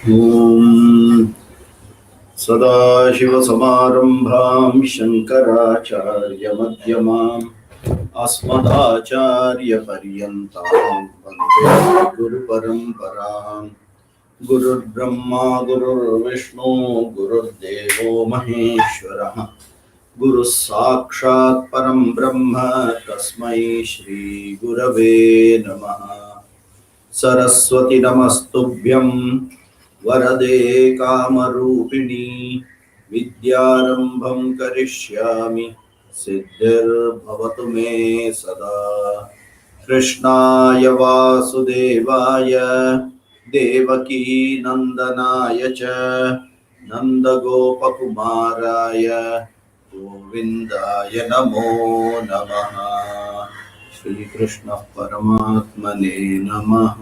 Om Sadashiva-Samarambham Shankaracharya-Madhyamam Asmadacharya-Paryantam Vande Guru-Paramparam Gurur Brahma Gurur Vishnu Gurur Devo Maheshwarah Guru Sakshat Param Brahma Tasmai Shri Gurave Namaha Saraswati नमस्तुभ्यं वरदे कामरूपिणी विद्यारंभं करिष्यामि सिद्धिर्भवतु मे सदा कृष्णाय वासुदेवाय देवकी नंदनाय च नंदगोपकुमाराय गोविन्दाय नमो नमः श्री कृष्ण परमात्मने नमः।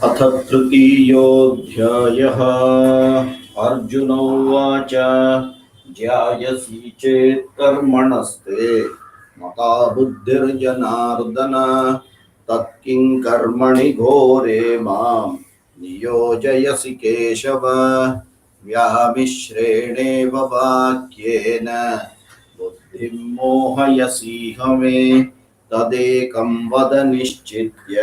अथ तृतीयोऽध्यायः। अर्जुन उवाच ज्यायसि चेत् कर्मणस्ते मता बुद्धिर्जनार्दन तत्किं कर्मणि घोरे मां नियोजयसि केशव व्यामिश्रेणेव वाक्येन बुद्धिं मोहयसीह मे तदेकं वद निश्चित्य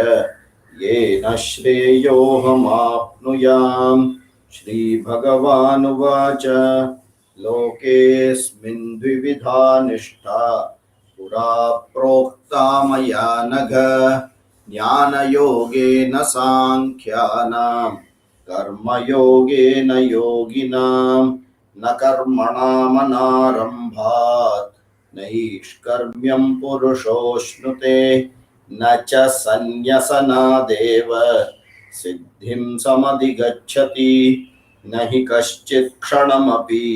येन श्रेयोऽहमाप्नुयाम्। श्रीभगवानुवाच लोकेऽस्मिन् द्विविधा निष्ठा पुरा प्रोक्ता मया नघ ज्ञानयोगेन साङ्ख्यानां कर्मयोगेन योगिनां न कर्मणामनारम्भात् नैष्कर्म्यं पुरुषोऽश्नुते न च सन्न्यसनादेव सिद्धिं समधिगच्छति न हि कश्चित् क्षणमपि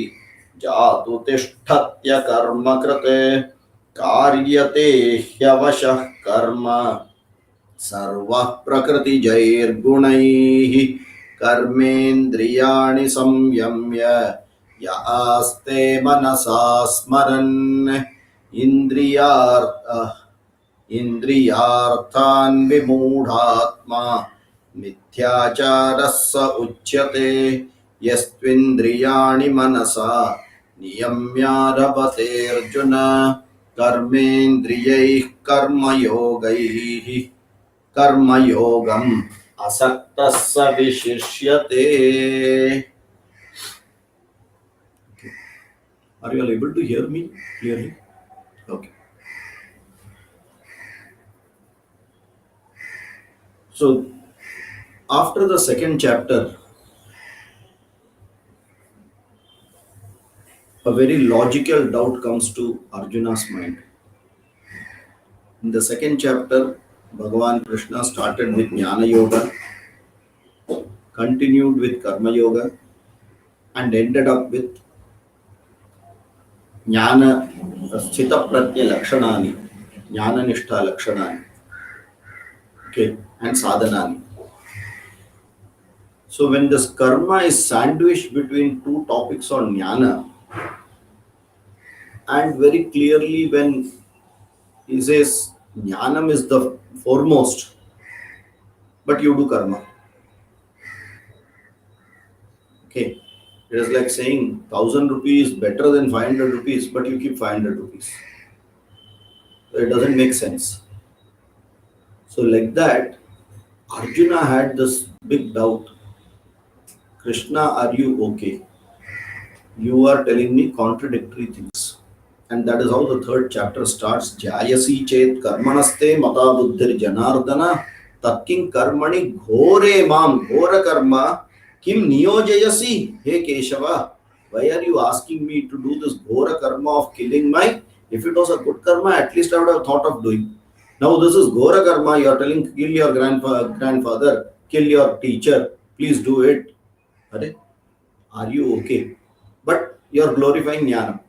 जातु तिष्ठत्य कर्म कृते कार्यते ह्यवशः कर्म सर्वः प्रकृतिजैर्गुणैः कर्मेन्द्रियाणि संयम्य य आस्ते मनसा स्मरन् इन्द्रियार्थान् विमूढात्मा मिथ्याचारः स उच्यते यस्त्विन्द्रियाणि मनसा नियम्यारभतेऽर्जुन कर्मेन्द्रियैः कर्मयोगम् असक्तः स विशिष्यते। Are you all able to hear me clearly? Okay. So, after the second chapter, a very logical doubt comes to Arjuna's mind. In the second chapter, Bhagavan Krishna started with Jnana Yoga, continued with Karma Yoga, and ended up with Jnana Sthita Pratya Lakshanani, Jnana Nishtha Lakshanani, okay, and Sadhanani. So when this karma is sandwiched between two topics on Jnana, and very clearly when he says Jnanam is the foremost, but you do karma. Okay. It is like saying 1,000 rupees better than 500 rupees, but you keep 500 rupees. So it doesn't make sense. So like that, Arjuna had this big doubt. Krishna, are you okay? You are telling me contradictory things. And that is how the third chapter starts. Jayasi chet karmanaste mata buddhir janardana tatking karmani ghore mam ghora karma kim niyojayasi he Keshava. Why are you asking me to do this ghora karma of killing my? If it was a good karma, at least I would have thought of doing. Now this is ghora karma. You are telling kill your grandfather, kill your teacher. Please do it. Are you okay? But you are glorifying jnana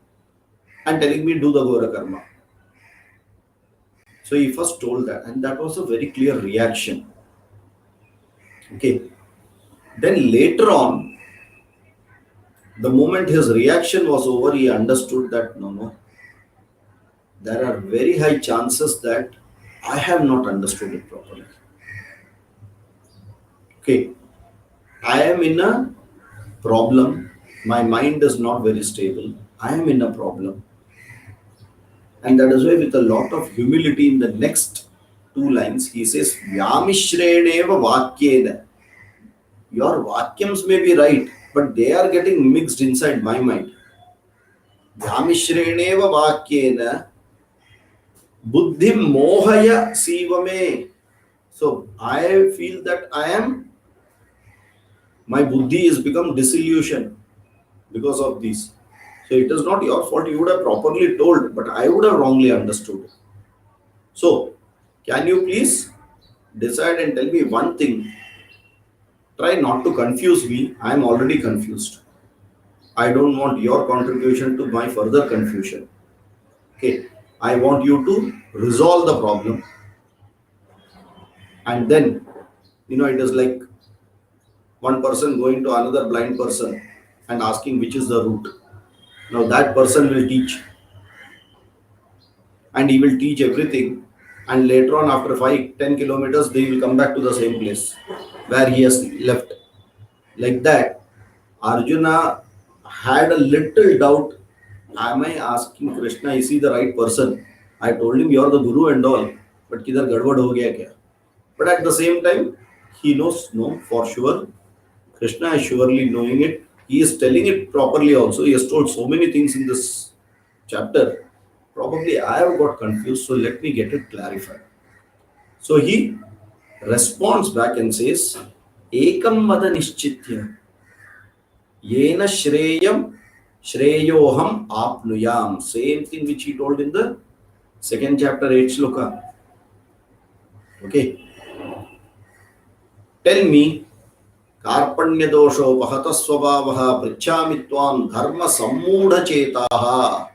and telling me do the ghora karma. So he first told that, and that was a very clear reaction. Okay. Then later on, The moment his reaction was over, he understood that no, there are very high chances that I have not understood it properly. Okay, I am in a problem. My mind is not very stable. I am in a problem. And that is why, with a lot of humility, in the next two lines, he says, Vyamishreneva Vakyena. Your Vakyams may be right, but they are getting mixed inside my mind. Vyamishreneva Vakyena Buddhim Mohaya Sivame. So I feel that my buddhi has become disillusioned because of this. So it is not your fault. You would have properly told, but I would have wrongly understood. So, can you please decide and tell me one thing? Try not to confuse me. I am already confused. I don't want your contribution to my further confusion. Okay. I want you to resolve the problem. And then, it is like one person going to another blind person and asking which is the route. Now, that person will teach, and he will teach everything. And later on, after 5-10 kilometers, they will come back to the same place where he has left. Like that, Arjuna had a little doubt. Am I asking Krishna, is he the right person? I told him, you're the guru and all, but kidhar gadbad ho gaya kya? But at the same time, he knows, no, for sure. Krishna is surely knowing it. He is telling it properly also. He has told so many things in this chapter. Probably I have got confused, so let me get it clarified. So he responds back and says, Ekam vada nishchitya yena shreyoham apnuyam. Same thing which he told in the second chapter, 8 Shloka. Okay. Tell me, Karpanya dosho pahata swabhavaha prichami tvam dharma sammudha chetaha.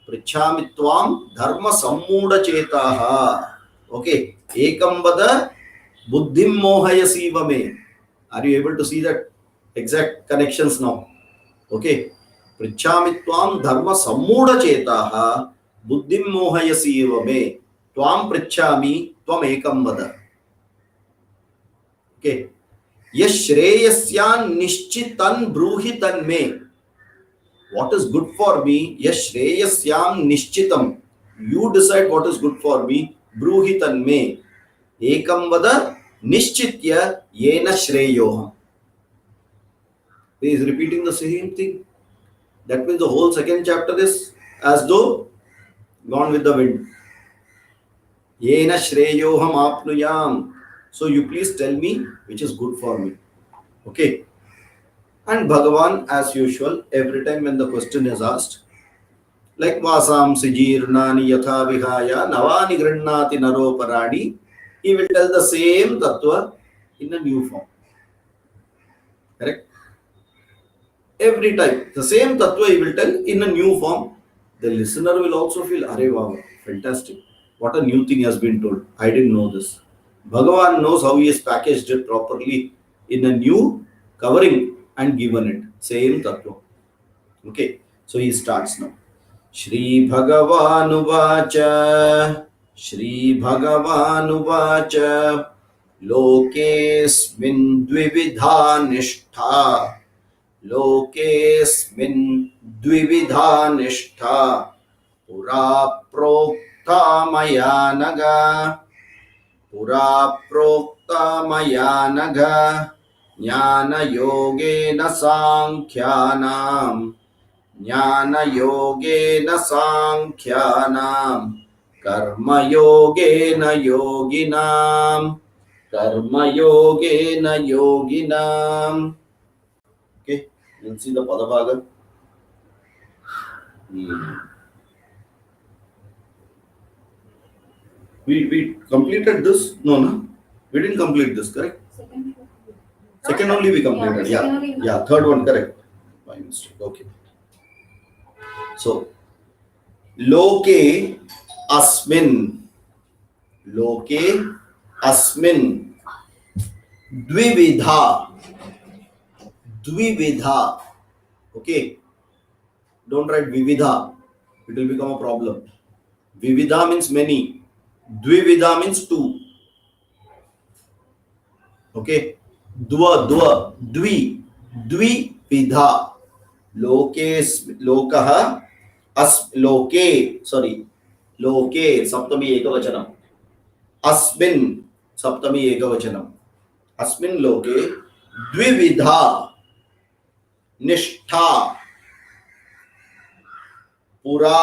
Prichami tvam dharma sammudha chetaha. Okay. Ekam vada buddhim mohayasiva me. Are you able to see that exact connections now? Okay. Prichami tvam dharma sammudha chetaha buddhim mohayasiva me. Tvam prichami tvam ekam vada. Okay. Yashreyasyan nishchitan bruhitan me. What is good for me? Yashreyasyam nishchitam. You decide what is good for me. Bruhitan me. Ekam vada nishchitya yena shreyoham. He is repeating the same thing. That means the whole second chapter is as though gone with the wind. Yena shreyoham apnuyam. So you please tell me which is good for me. Okay. And Bhagavan, as usual, every time when the question is asked, like Vasam Sijirnani Yatha Vihaya Navani Grannati Naro Paradi, he will tell the same tattva in a new form. Correct? Every time, the same tattva he will tell in a new form. The listener will also feel, Arey wow, fantastic. What a new thing has been told. I didn't know this. Bhagavan knows how he has packaged it properly in a new covering and given it. Same tattva. Okay, so he starts now. Shri Bhagavan Uvacha Lokesmin Dvividha Nishtha Lokesmin Dvividha Nishtha Pura Prokta Mayanaga Pura Prokta Mayanaga Jnana Yogena Sankhyanam Jnana Yogena Sankhyanam Karma Yogena Yoginam Karma Yogena Yoginam. Okay, you'll see the Padabhaga. We completed this? No, we didn't complete this, correct? Second only we completed. Yeah, third one, correct. My mistake. Okay. So, Loke Asmin Dvividha Okay, don't write Vividha, it will become a problem. Vividha means many, Dvividha means two. Okay, Dvividha. लोकः लोके sorry लोके सप्तमी एकवचनम् अस्मिन् सप्तमी एकवचनम् अस्मिन् लोके द्विविधा निष्ठा पुरा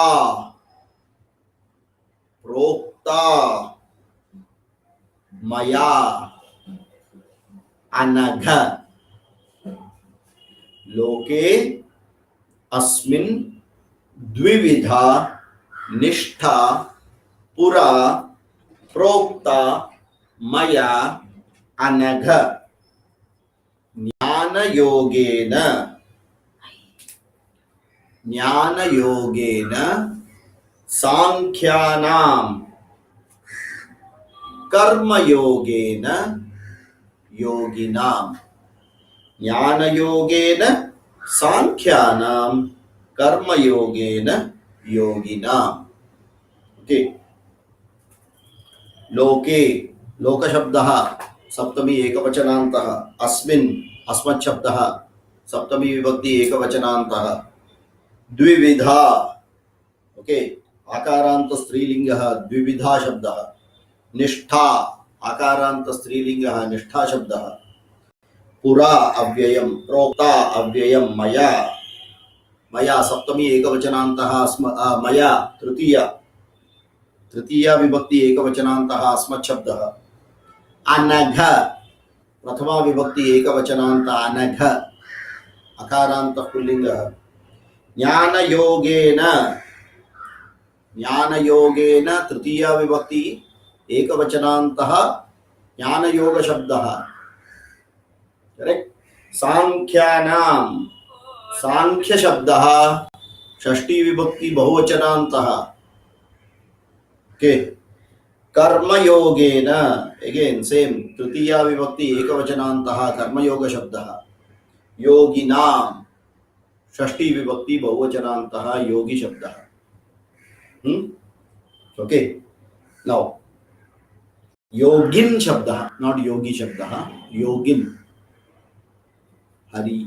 प्रोक्ता मया अनघ लोके अस्मिन् द्विविधा निष्ठा पुरा प्रोक्ता मया अनघ ज्ञानयोगेन सांख्यानां कर्मयोगेन योगिनां ज्ञानयोगेन सांख्यानां कर्मयोगेन योगिनाम् ओके लोके लोक शब्दः सप्तमी एकवचनान्तः अस्मिन् अस्मत् शब्दः सप्तमी विभक्ति एकवचनान्तः द्विविधा ओके आकारांत स्त्रीलिंगः द्विविधा शब्दः निष्ठा आकारांत स्त्रीलिंगः निष्ठा शब्दः पुरा अव्ययम् प्रोक्ता अव्ययम् मया मया सप्तमी एकवचनान्तः मया तृतीया विभक्ति एकवचनान्तः अस्मत् शब्दः अनघ प्रथमा विभक्ति एकवचनान्त अनघ अकारान्तः पुल्लिङ्गः ज्ञानयोगेन तृतीया विभक्ति एकवचनान्तः ज्ञानयोग शब्दः करेक्ट सांख्यानां सांख्य शब्दः षष्ठी विभक्ति बहुवचनान्तः ओके कर्मयोगेन अगेन सेम तृतीया विभक्ति एकवचनान्तः कर्मयोग शब्दः योगिनां षष्ठी विभक्ति बहुवचनान्तः योगी शब्दः ओके नाउ योगिन शब्दः नॉट योगी शब्दः योगिन हरि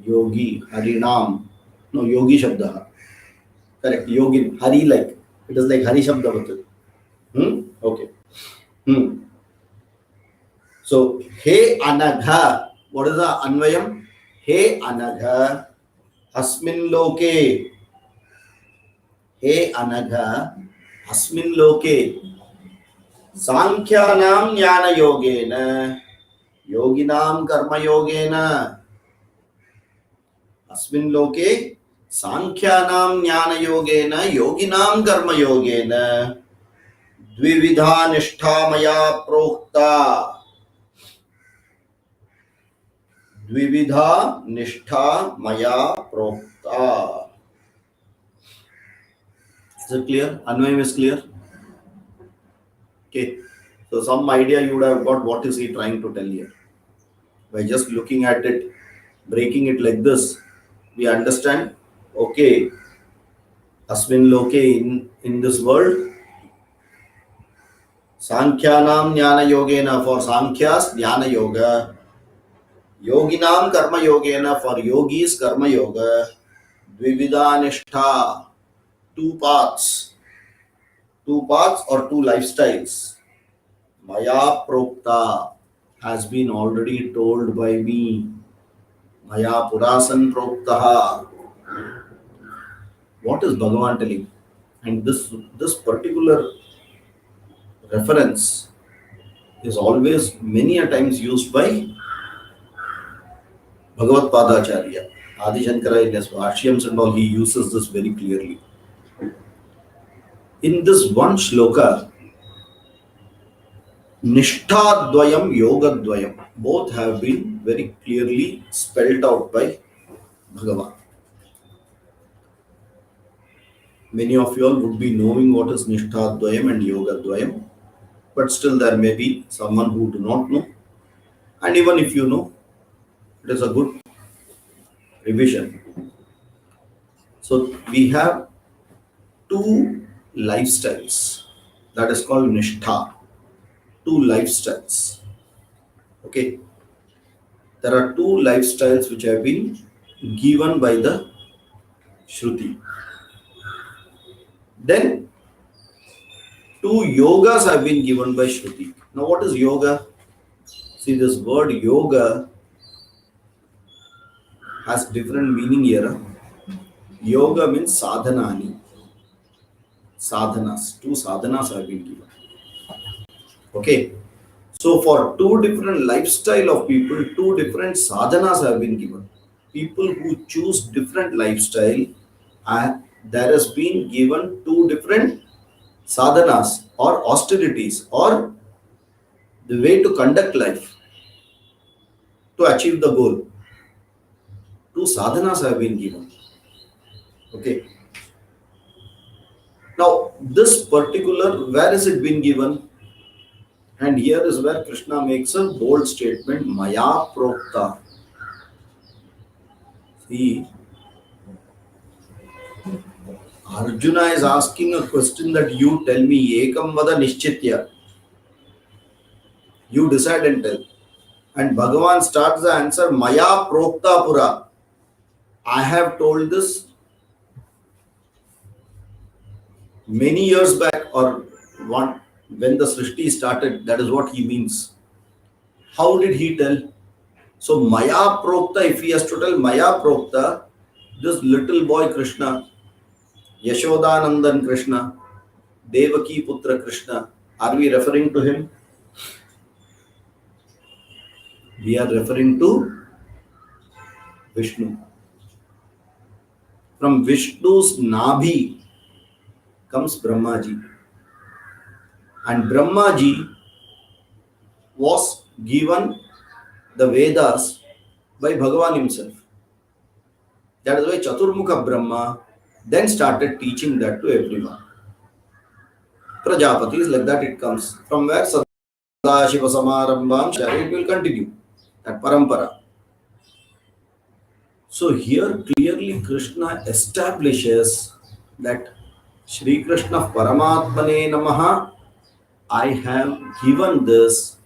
योगी हरिणाम नो योगी शब्दः correct Yogin Hari like it is like hari shabdavat okay so he anagha what is the anvayam he anagha अस्मिन् लोके हे अनघ अस्मिन् लोके सांख्यानां ज्ञानयोगेन योगिनां कर्मयोगेन अस्मिन् लोके सांख्यानां ज्ञानयोगेन योगिनां कर्मयोगेन द्विविधा निष्ठा मया प्रोक्ता द्विविधा निष्ठा मया प्रोक्ता is it clear anvayam is clear okay so some idea you would have got what is he trying to tell here by just looking at it breaking it like this we understand okay asmin loke in this world sankhyanam jnana yogena for sankhya's jnana yoga yoginam karma yogena for yogis karma yoga dvividha nishtha two paths or two lifestyles maya prokta has been already told by me maya purasan proktaha what is Bhagavan telling and this particular reference is always many a times used by Bhagavad Padacharya Adi Shankara in his Bhashyams and all he uses this very clearly in this one shloka nishtha dvayam yoga dvayam both have been very clearly spelled out by Bhagavan. Many of you all would be knowing what is nishtha dvayam and yoga dvayam, but still there may be someone who do not know, and even if you know, it is a good revision. So we have two lifestyles, that is called nishtha. Two lifestyles. Okay, there are two lifestyles which have been given by the Shruti. Then two yogas have been given by Shruti. Now, what is yoga? See, this word yoga has different meaning here. Yoga means sadhanani. Sadhanas. Two sadhanas have been given. Okay. So for two different lifestyle of people, two different sadhanas have been given. People who choose different lifestyle, there has been given two different sadhanas or austerities or the way to conduct life to achieve the goal. Two sadhanas have been given. Okay. Now, this particular, where has it been given? And here is where Krishna makes a bold statement, Maya Prokta. See, Arjuna is asking a question that you tell me, Ekam Vada Nishchitya. You decide and tell. And Bhagavan starts the answer, Maya Prokta Pura. I have told this many years back, or one when the Srishti started. That is what he means. How did he tell? So Maya Prokta, if he has to tell Maya Prokta, this little boy Krishna, Yashodanandan Krishna, Devaki Putra Krishna, are we referring to him? We are referring to Vishnu. From Vishnu's Nabhi comes Brahmaji. And Brahmaji was given the Vedas by Bhagavan himself. That is why Chaturmukha Brahma then started teaching that to everyone. Prajapati is like that, it comes. From where Sadashiva Samarambham, it will continue. That parampara. So here clearly Krishna establishes that Shri Krishna Paramatmane Namaha, I have given this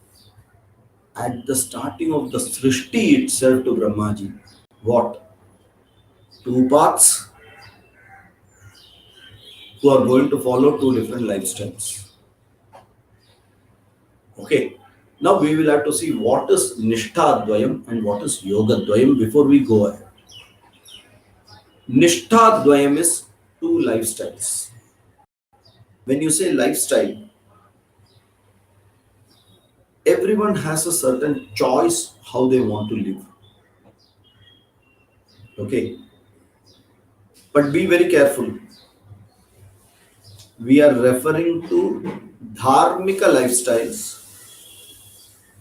at the starting of the Srishti itself to Brahmaji. What? Two paths who are going to follow two different lifestyles. Okay. Now we will have to see what is Nishtha Dvayam and what is Yoga Dvayam before we go ahead. Nishtha Dvayam is two lifestyles. When you say lifestyle, everyone has a certain choice how they want to live. Okay. But be very careful. We are referring to dharmika lifestyles,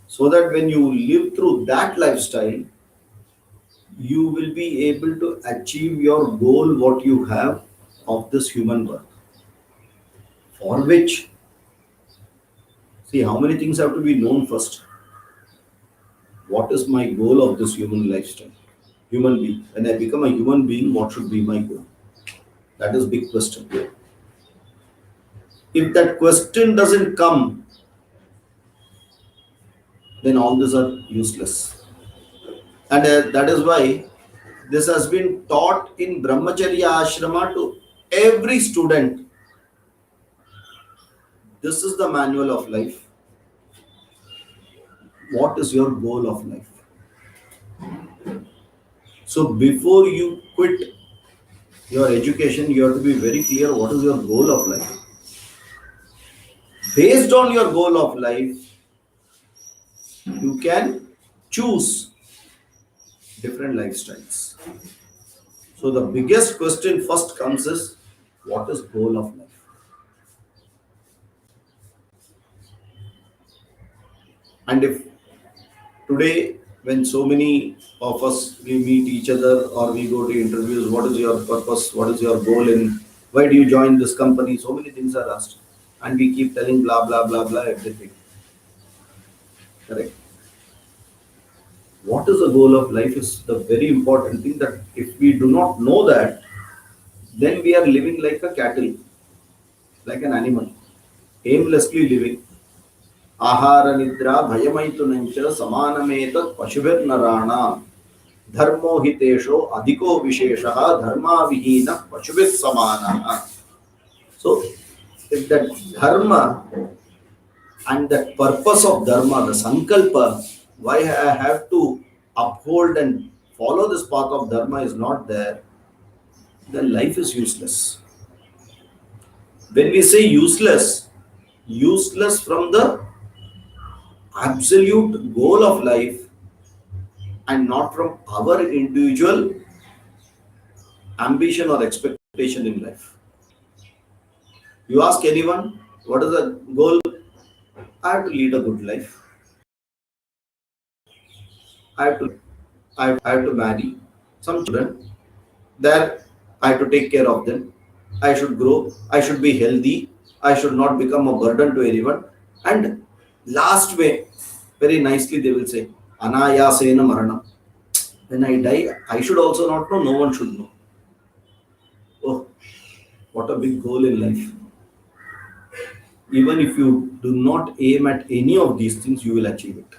so that when you live through that lifestyle, you will be able to achieve your goal, what you have of this human birth. For which, see, how many things have to be known first. What is my goal of this human lifestyle? Human being. When I become a human being, what should be my goal? That is big question. If that question doesn't come, then all these are useless. And that is why this has been taught in Brahmacharya Ashrama to every student. This is the manual of life. What is your goal of life? So before you quit your education, you have to be very clear what is your goal of life. Based on your goal of life, you can choose different lifestyles. So the biggest question first comes is, what is goal of life? And if today, when so many of us, we meet each other or we go to interviews, what is your purpose? What is your goal in? Why do you join this company? So many things are asked. And we keep telling blah, blah, blah, blah, everything. Correct? What is the goal of life is the very important thing, that if we do not know that, then we are living like a cattle, like an animal, aimlessly living. Ahara nidra bhayamaitunancha samanametat pashubir dharmo hitesho adhiko visheshaha dharma vihina pashubir samana. So, if that dharma and that purpose of dharma, the sankalpa, why I have to uphold and follow this path of dharma is not there, then life is useless. When we say useless, useless from the absolute goal of life and not from our individual ambition or expectation in life. You ask anyone, what is the goal? I have to lead a good life. I have to, I have to marry some children. There, I have to take care of them. I should grow. I should be healthy. I should not become a burden to anyone. And last way, very nicely they will say, Anayasena Maranam. When I die, I should also not know, no one should know. Oh, what a big goal in life. Even if you do not aim at any of these things, you will achieve it.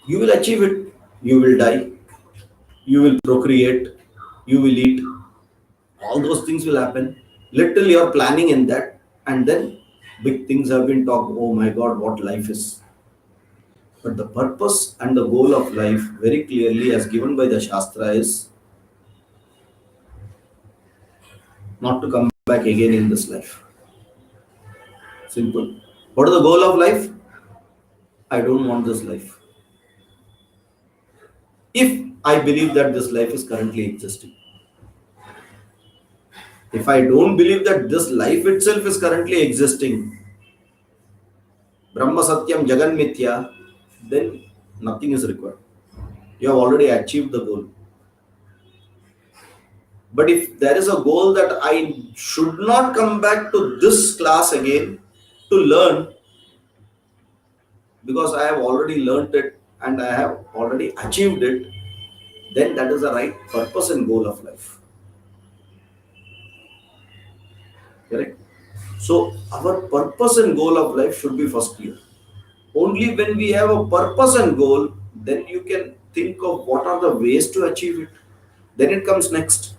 You will achieve it. You will die. You will procreate. You will eat. All those things will happen. Little you're planning in that, and then big things have been talked. Oh my God, what life is. But the purpose and the goal of life, very clearly, as given by the Shastra, is not to come back again in this life. Simple. What is the goal of life? I don't want this life. If I believe that this life is currently existing, if I don't believe that this life itself is currently existing, Brahma Satyam Jagan Mithya, then nothing is required. You have already achieved the goal. But if there is a goal that I should not come back to this class again to learn, because I have already learned it and I have already achieved it, then that is the right purpose and goal of life. Correct? So, our purpose and goal of life should be first clear. Only when we have a purpose and goal, then you can think of what are the ways to achieve it. Then it comes next.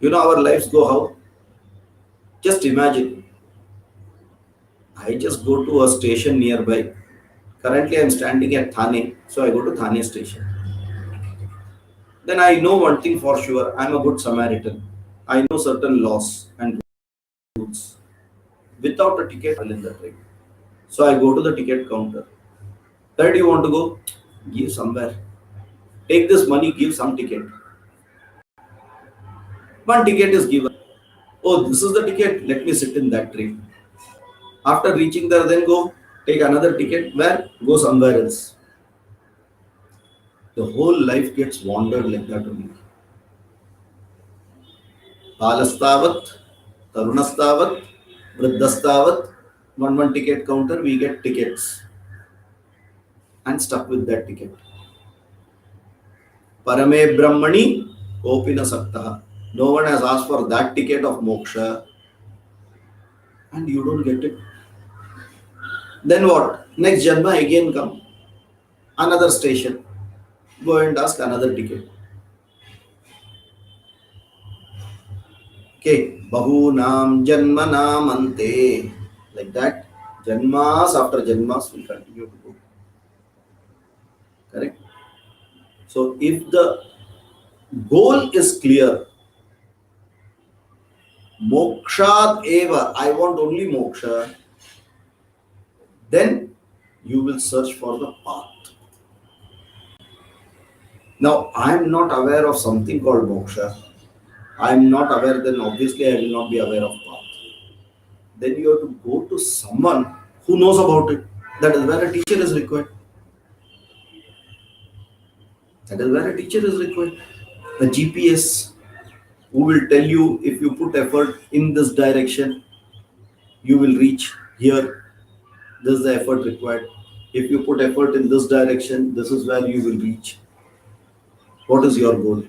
You know, our lives go how? Just imagine. I just go to a station nearby. Currently, I am standing at Thane, so I go to Thane station. Then I know one thing for sure, I am a good Samaritan. I know certain laws and rules. Without a ticket, I will in the train. So I go to the ticket counter. Where do you want to go? Give somewhere. Take this money, give some ticket. One ticket is given. Oh, this is the ticket. Let me sit in that train. After reaching there, then go take another ticket. Where? Go somewhere else. The whole life gets wandered like that only. Balastavat, Tarunastavat, Vriddhastavat, one ticket counter, we get tickets and stuck with that ticket. Parame Brahmani, Kopina Saktaha. No one has asked for that ticket of moksha and you don't get it. Then what? Next Janma again come. Another station. Go and ask another ticket. Okay. Bahunam Janmanam Ante. Like that. Janmas after Janmas will continue to go. Correct? So if the goal is clear, moksha eva, I want only moksha, then you will search for the path. Now, I am not aware of something called moksha. I am not aware, then obviously I will not be aware of path. Then you have to go to someone who knows about it. That is where a teacher is required. That is where a teacher is required. A GPS who will tell you if you put effort in this direction, you will reach here. This is the effort required. If you put effort in this direction, this is where you will reach. What is your goal?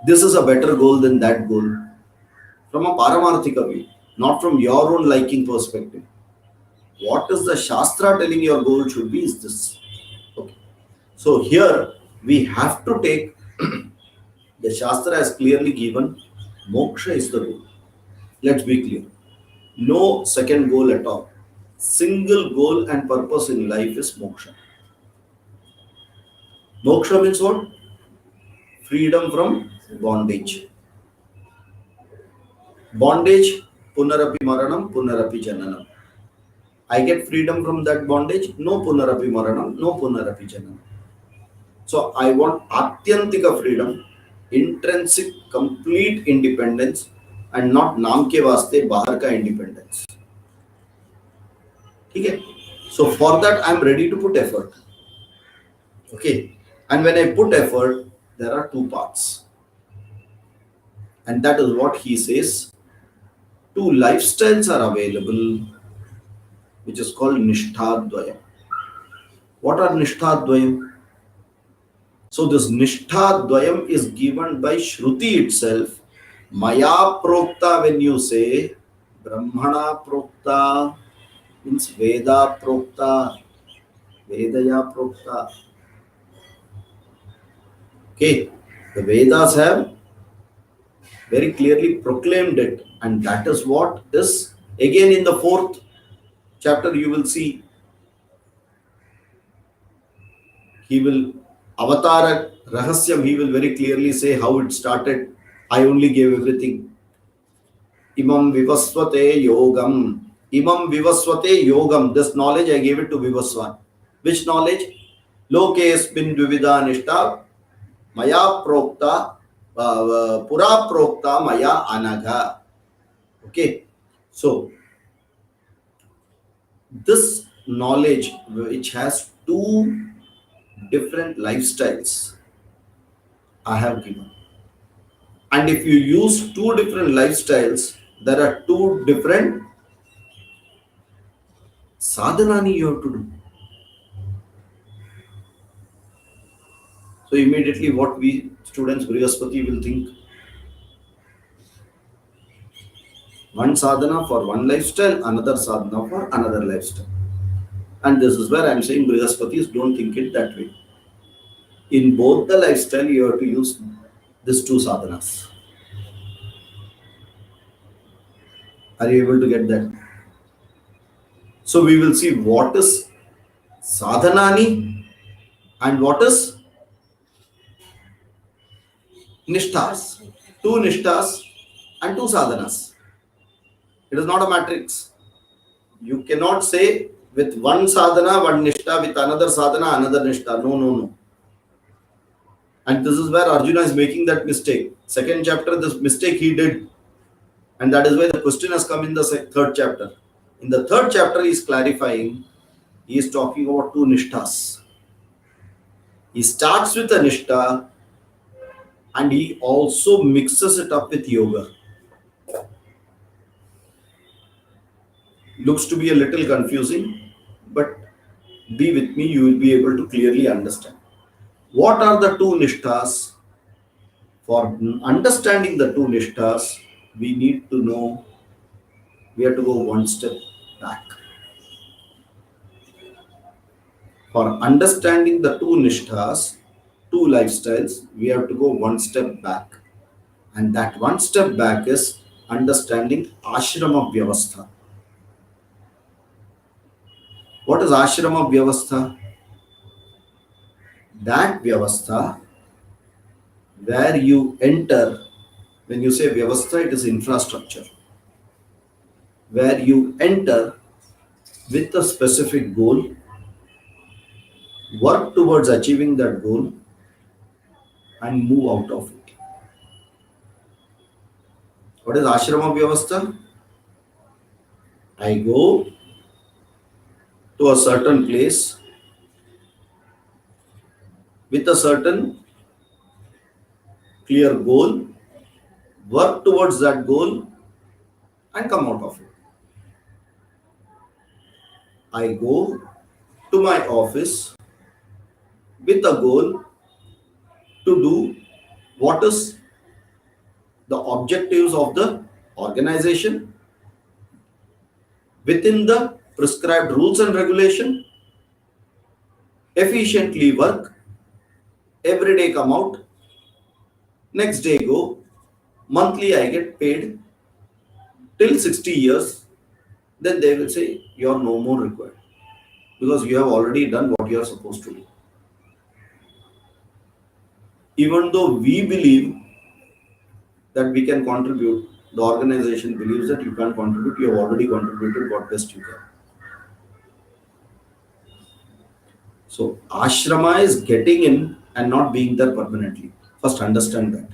This is a better goal than that goal from a Paramarthika view, not from your own liking perspective. What is the Shastra telling your goal should be is this. Okay. So here we have to take the Shastra has clearly given moksha is the goal. Let's be clear. No second goal at all. Single goal and purpose in life is moksha. Moksha means what? Freedom from bondage. Bondage, punarapi maranam, punarapi jananam. I get freedom from that bondage, no punarapi maranam, no punarapi jananam. So I want atyantika freedom, intrinsic, complete independence, and not naam ke vaste bahar ka independence. Okay? So for that I am ready to put effort. Okay. And when I put effort, there are two parts. And that is what he says. Two lifestyles are available, which is called Nishtadvayam. What are Nishtadvayam? So this Nishtadvayam is given by Shruti itself. Maya Prokta, when you say Brahmana Prokta, means Veda Prokta, Vedaya Prokta. Okay, the Vedas have very clearly proclaimed it, and that is what is again in the fourth chapter. You will see he will Avatara Rahasyam, he will very clearly say how it started. I only gave everything. Imam Vivaswate Yogam. Imam Vivaswate Yogam. This knowledge I gave it to Vivaswan. Which knowledge? Lokesmin Dvivida Nishta Maya Prokta Pura Prokta Maya Anaga. Okay. So this knowledge which has two different lifestyles I have given. And if you use two different lifestyles, there are two different sadhanani you have to do. So immediately what we students Brihaspati will think, one sadhana for one lifestyle, another sadhana for another lifestyle. And this is where I am saying Brihaspatis don't think it that way. In both the lifestyle, you have to use these two sadhanas. Are you able to get that? So we will see what is sadhanani and what is nishtas. Two nishtas and two sadhanas. It is not a matrix. You cannot say with one sadhana, one nishta, with another sadhana, another nishta. No, no, no. And this is where Arjuna is making that mistake. Second chapter, this mistake he did. And that is why the question has come in the third chapter. In the third chapter, he is clarifying, he is talking about two nishtas. He starts with a nishta and he also mixes it up with yoga. Looks to be a little confusing, but be with me, you will be able to clearly understand. What are the two nishtas? For understanding the two nishtas, we need to know, we have to go one step back. For understanding the two nishtas, two lifestyles, we have to go one step back. And that one step back is understanding ashrama vyavastha. What is ashrama vyavastha? That vyavastha where you enter, when you say vyavastha, it is infrastructure. Where you enter with a specific goal, work towards achieving that goal, and move out of it. What is ashrama vyavastha? I go to a certain place with a certain clear goal, work towards that goal, and come out of it. I go to my office with a goal to do what is the objectives of the organization within the prescribed rules and regulation, efficiently work, every day come out, next day go, monthly I get paid till 60 years, then they will say you are no more required because you have already done what you are supposed to do. Even though we believe that we can contribute, the organization believes that you can't contribute, you have already contributed what best you can. So, ashrama is getting in and not being there permanently. First, understand that.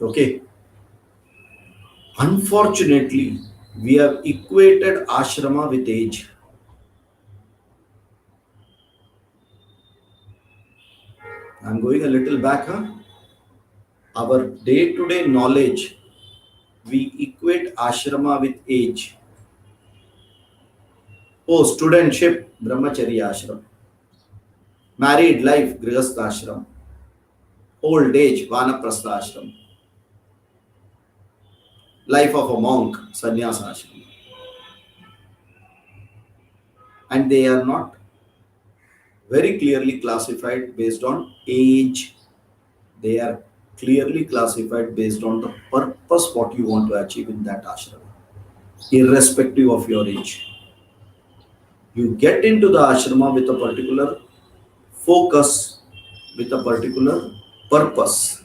Okay. Unfortunately, we have equated ashrama with age. I'm going a little back, huh? Our day to day knowledge, we equate ashrama with age. Oh, studentship, brahmacharya ashram. Married life, grihastha ashram. Old age, vanaprastha ashram. Life of a monk, sannyasa ashram. And they are not very clearly classified based on age. They are clearly classified based on the purpose what you want to achieve in that ashram, irrespective of your age. You get into the ashrama with a particular focus, with a particular purpose.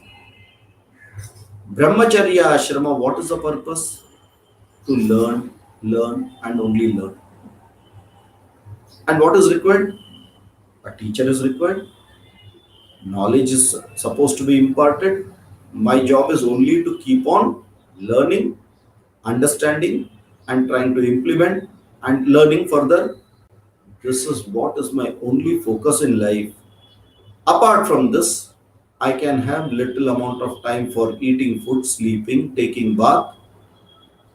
Brahmacharya ashrama, what is the purpose? To learn, learn, and only learn. And what is required? A teacher is required. Knowledge is supposed to be imparted. My job is only to keep on learning, understanding, and trying to implement and learning further. This is what is my only focus in life. Apart from this, I can have little amount of time for eating food, sleeping, taking bath,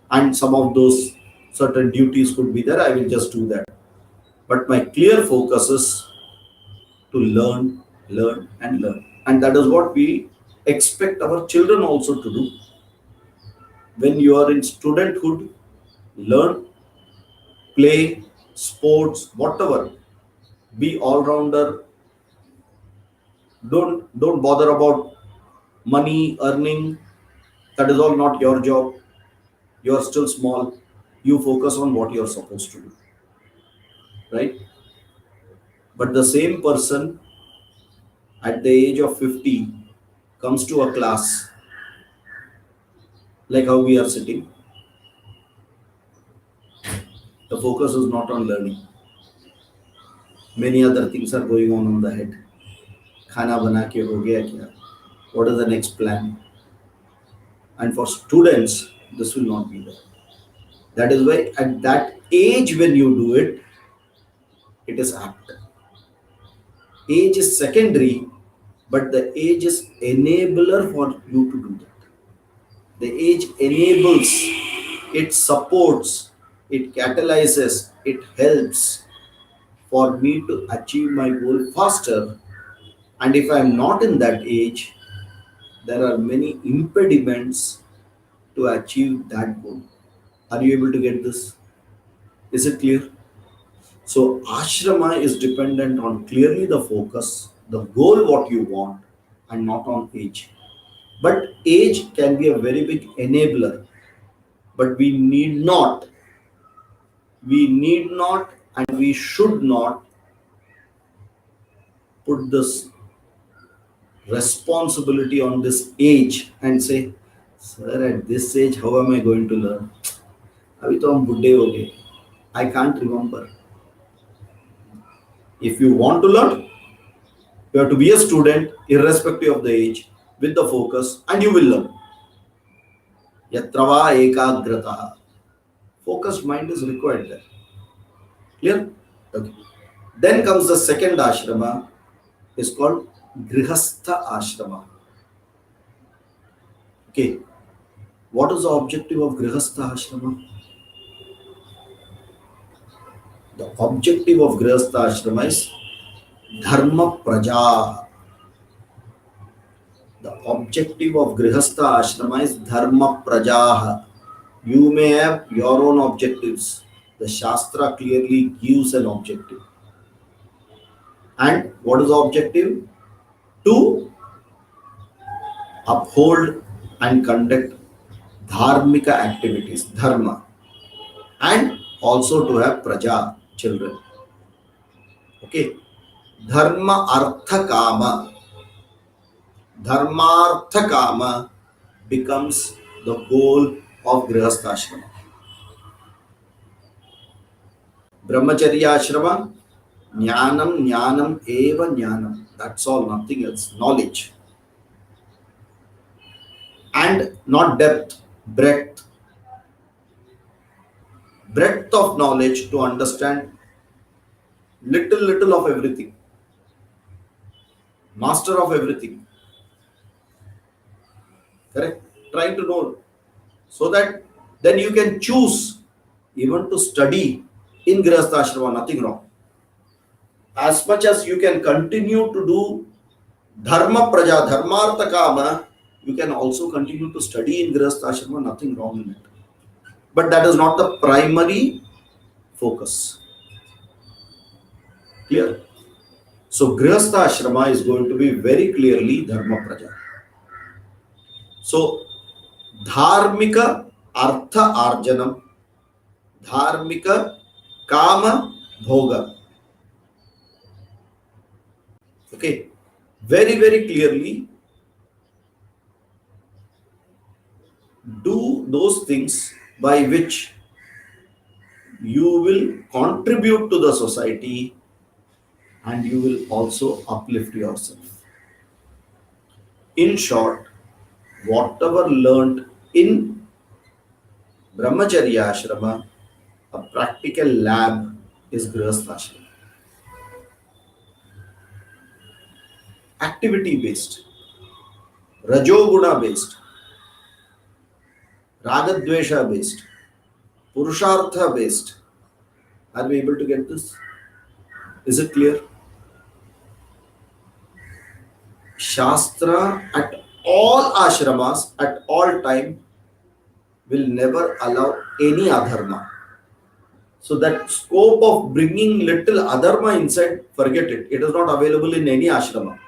and some of those certain duties could be there. I will just do that. But my clear focus is to learn, learn, and learn. And that is what we expect our children also to do. When you are in studenthood, learn, play, sports, whatever. Be all rounder. Don't bother about money, earning. That is all not your job. You are still small. You focus on what you are supposed to do. Right? But the same person at the age of 50 comes to a class like how we are sitting. The focus is not on learning. Many other things are going on the head. Khana bana ke ho gaya kya? What is the next plan? And for students, this will not be there. That is why at that age when you do it, it is apt. Age is secondary, but the age is enabler for you to do that. The age enables, it supports, it catalyzes, it helps for me to achieve my goal faster. And if I am not in that age, there are many impediments to achieve that goal. Are you able to get this? Is it clear? So, ashrama is dependent on clearly the focus, the goal, what you want, and not on age. But age can be a very big enabler. But we need not, and we should not put this responsibility on this age and say, sir, at this age, how am I going to learn? Abhi to hum buddhe ho gaye. I can't remember. If you want to learn, you have to be a student, irrespective of the age, with the focus, and you will learn. Yatrava ekagrata. Focused mind is required there. Clear? Okay. Then comes the second ashrama, is called grihastha ashrama. Okay. What is the objective of grihastha ashrama? The objective of grihastha ashrama is dharma praja. The objective of Grihastha Ashrama is Dharma Prajaha. You may have your own objectives. The Shastra clearly gives an objective. And what is the objective? To uphold and conduct dharmika activities, dharma, and also to have praja, children. Okay. Dharma artha kama. Dharmartha kama becomes the goal of Grihastha Ashrama. Brahmacharya Ashrama, Jnanam eva Jnanam. That's all, nothing else. Knowledge. And not depth, breadth. Breadth of knowledge to understand little of everything. Master of everything. Correct? Trying to know. So that then you can choose even to study in Grihastha Ashrama, nothing wrong. As much as you can continue to do Dharma Praja, Dharmartha Kama, you can also continue to study in Grihastha Ashrama, nothing wrong in it. But that is not the primary focus. Clear? So Grihastha Ashrama is going to be very clearly Dharma Praja. So Dharmika Artha Arjanam, Dharmika Kama Bhoga. Okay, very clearly do those things by which you will contribute to the society and you will also uplift yourself. In short, whatever learned in Brahmacharya Ashrama, a practical lab is Grihastha Ashrama. Activity based, Rajoguna based, Ragadvesha based, Purushartha based. Are we able to get this? Is it clear? Shastra at all ashramas at all time will never allow any adharma. So that scope of bringing little adharma inside, forget it. It is not available in any ashrama.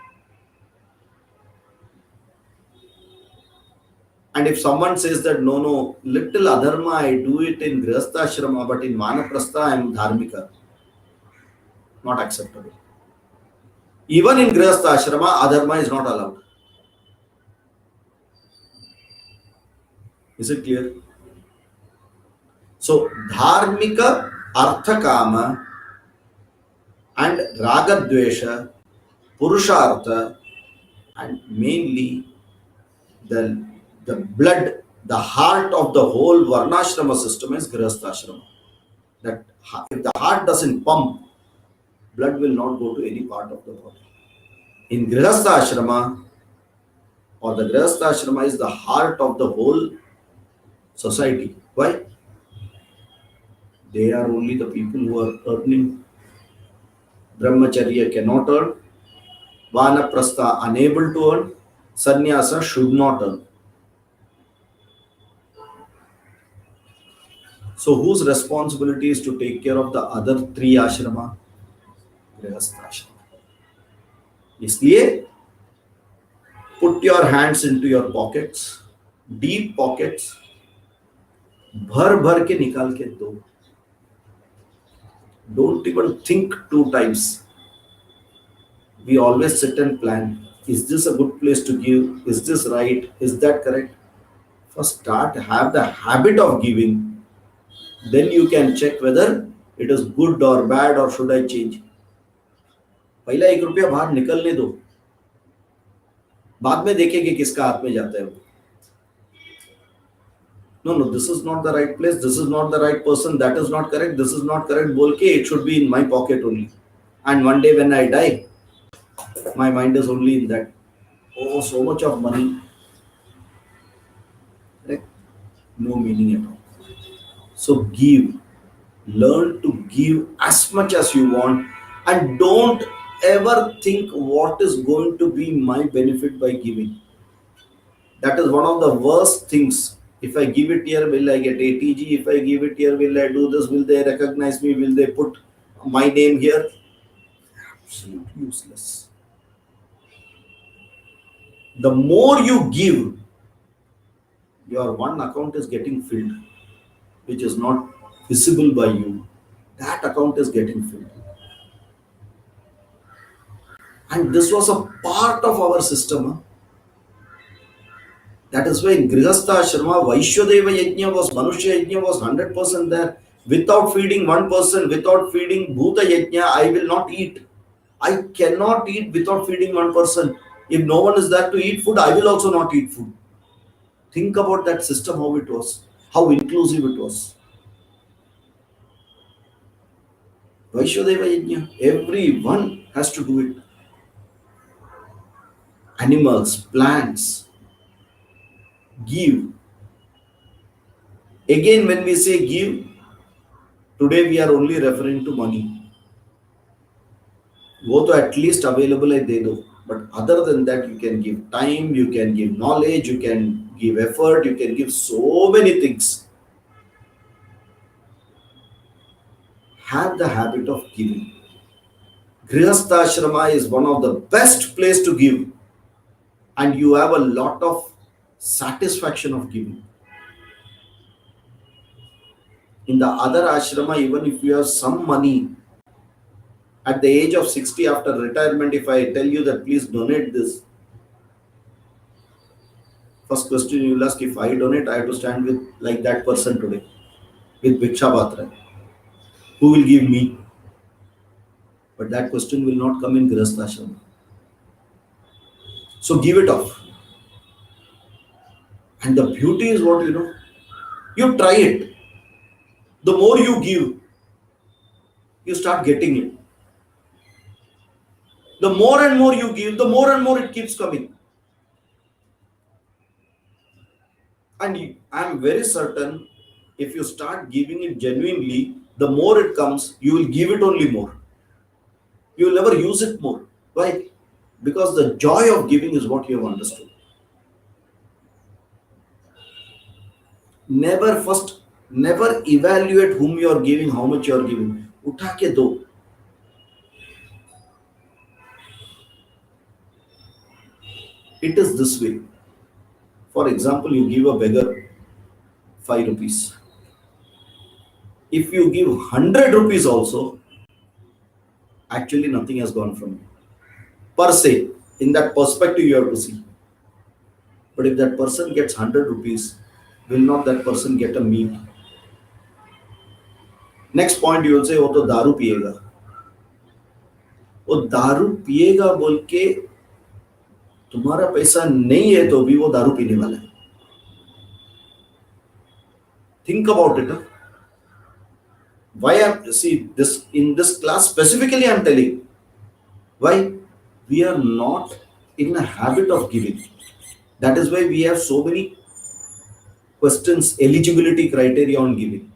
And if someone says that no, little adharma I do it in Grihastha Ashrama, but in Vanaprastha I am dharmika, not acceptable. Even in Grihastha Ashrama, adharma is not allowed. Is it clear? So, dharmika, arthakama, and ragadvesha, purushartha, and mainly the blood, the heart of the whole varnashrama system is Grihastha Ashrama. That if the heart doesn't pump, blood will not go to any part of the body. In Grihastha Ashrama, or the Grihastha Ashrama is the heart of the whole society. Why? They are only the people who are earning. Brahmacharya cannot earn. Vanaprastha unable to earn. Sannyasa should not earn. So whose responsibility is to take care of the other three ashrama? Grihastha Ashrama. इसलिए put your hands into your pockets, deep pockets, भर के निकाल के दो. Don't even think two times. We always sit and plan. Is this a good place to give? Is this right? Is that correct? First have the habit of giving. Then you can check whether it is good or bad or should I change. पहला 1 रुपया बाहर निकलने दो, बाद में देखेंगे किसका हाथ में जाता है वो. No, this is not the right place, this is not the right person, that is not correct, this is not correct, बोल के it should be in my pocket only. And one day when I die, my mind is only in that. Oh, so much of money. Right? No meaning at all. So give. Learn to give as much as you want, and don't ever think what is going to be my benefit by giving. That is one of the worst things. If I give it here, will I get ATG? If I give it here, will I do this? Will they recognize me? Will they put my name here? Absolutely useless. The more you give, your one account is getting filled, which is not visible by you. That account is getting filled. And this was a part of our system. Huh? That is why in Grihastha Ashrama, Vaishwadeva Yajna was, Manushya Yajna was 100% there. Without feeding one person, without feeding Bhuta Yajna, I will not eat. I cannot eat without feeding one person. If no one is there to eat food, I will also not eat food. Think about that system, how it was, how inclusive it was. Vaishwadeva Yajna, everyone has to do it. Animals, plants, give. Again, when we say give, today we are only referring to money. वो तो at least available है दे दो, but other than that you can give time, you can give knowledge, you can give effort, you can give so many things. Have the habit of giving. Grihastha Ashrama is one of the best place to give, and you have a lot of satisfaction of giving. In the other ashrama, even if you have some money, at the age of 60 after retirement, if I tell you that please donate this, first question you will ask, if I donate, I have to stand with like that person today, with Bhiksha Patra. Who will give me? But that question will not come in Grihastha Ashrama. So give it off. And the beauty is what you try it. The more you give, you start getting it. The more and more you give, the more and more it keeps coming. And I am very certain if you start giving it genuinely, the more it comes, you will give it only more. You will never use it more. Why? Because the joy of giving is what you have understood. Never evaluate whom you are giving, how much you are giving. Utha ke do. It is this way. For example, you give a beggar 5 rupees. If you give 100 rupees also, actually nothing has gone from you. Per se, in that perspective you have to see. But if that person gets 100 rupees, will not that person get a meal? Next point you will say, वो तो दारू पिएगा. वो दारू पिएगा बोल के तुम्हारा पैसा नहीं है तो भी वो दारू पीने वाला है. Think about it. Why see this in this class specifically I am telling. Why? We are not in a habit of giving. That is why we have so many questions, eligibility criteria on giving.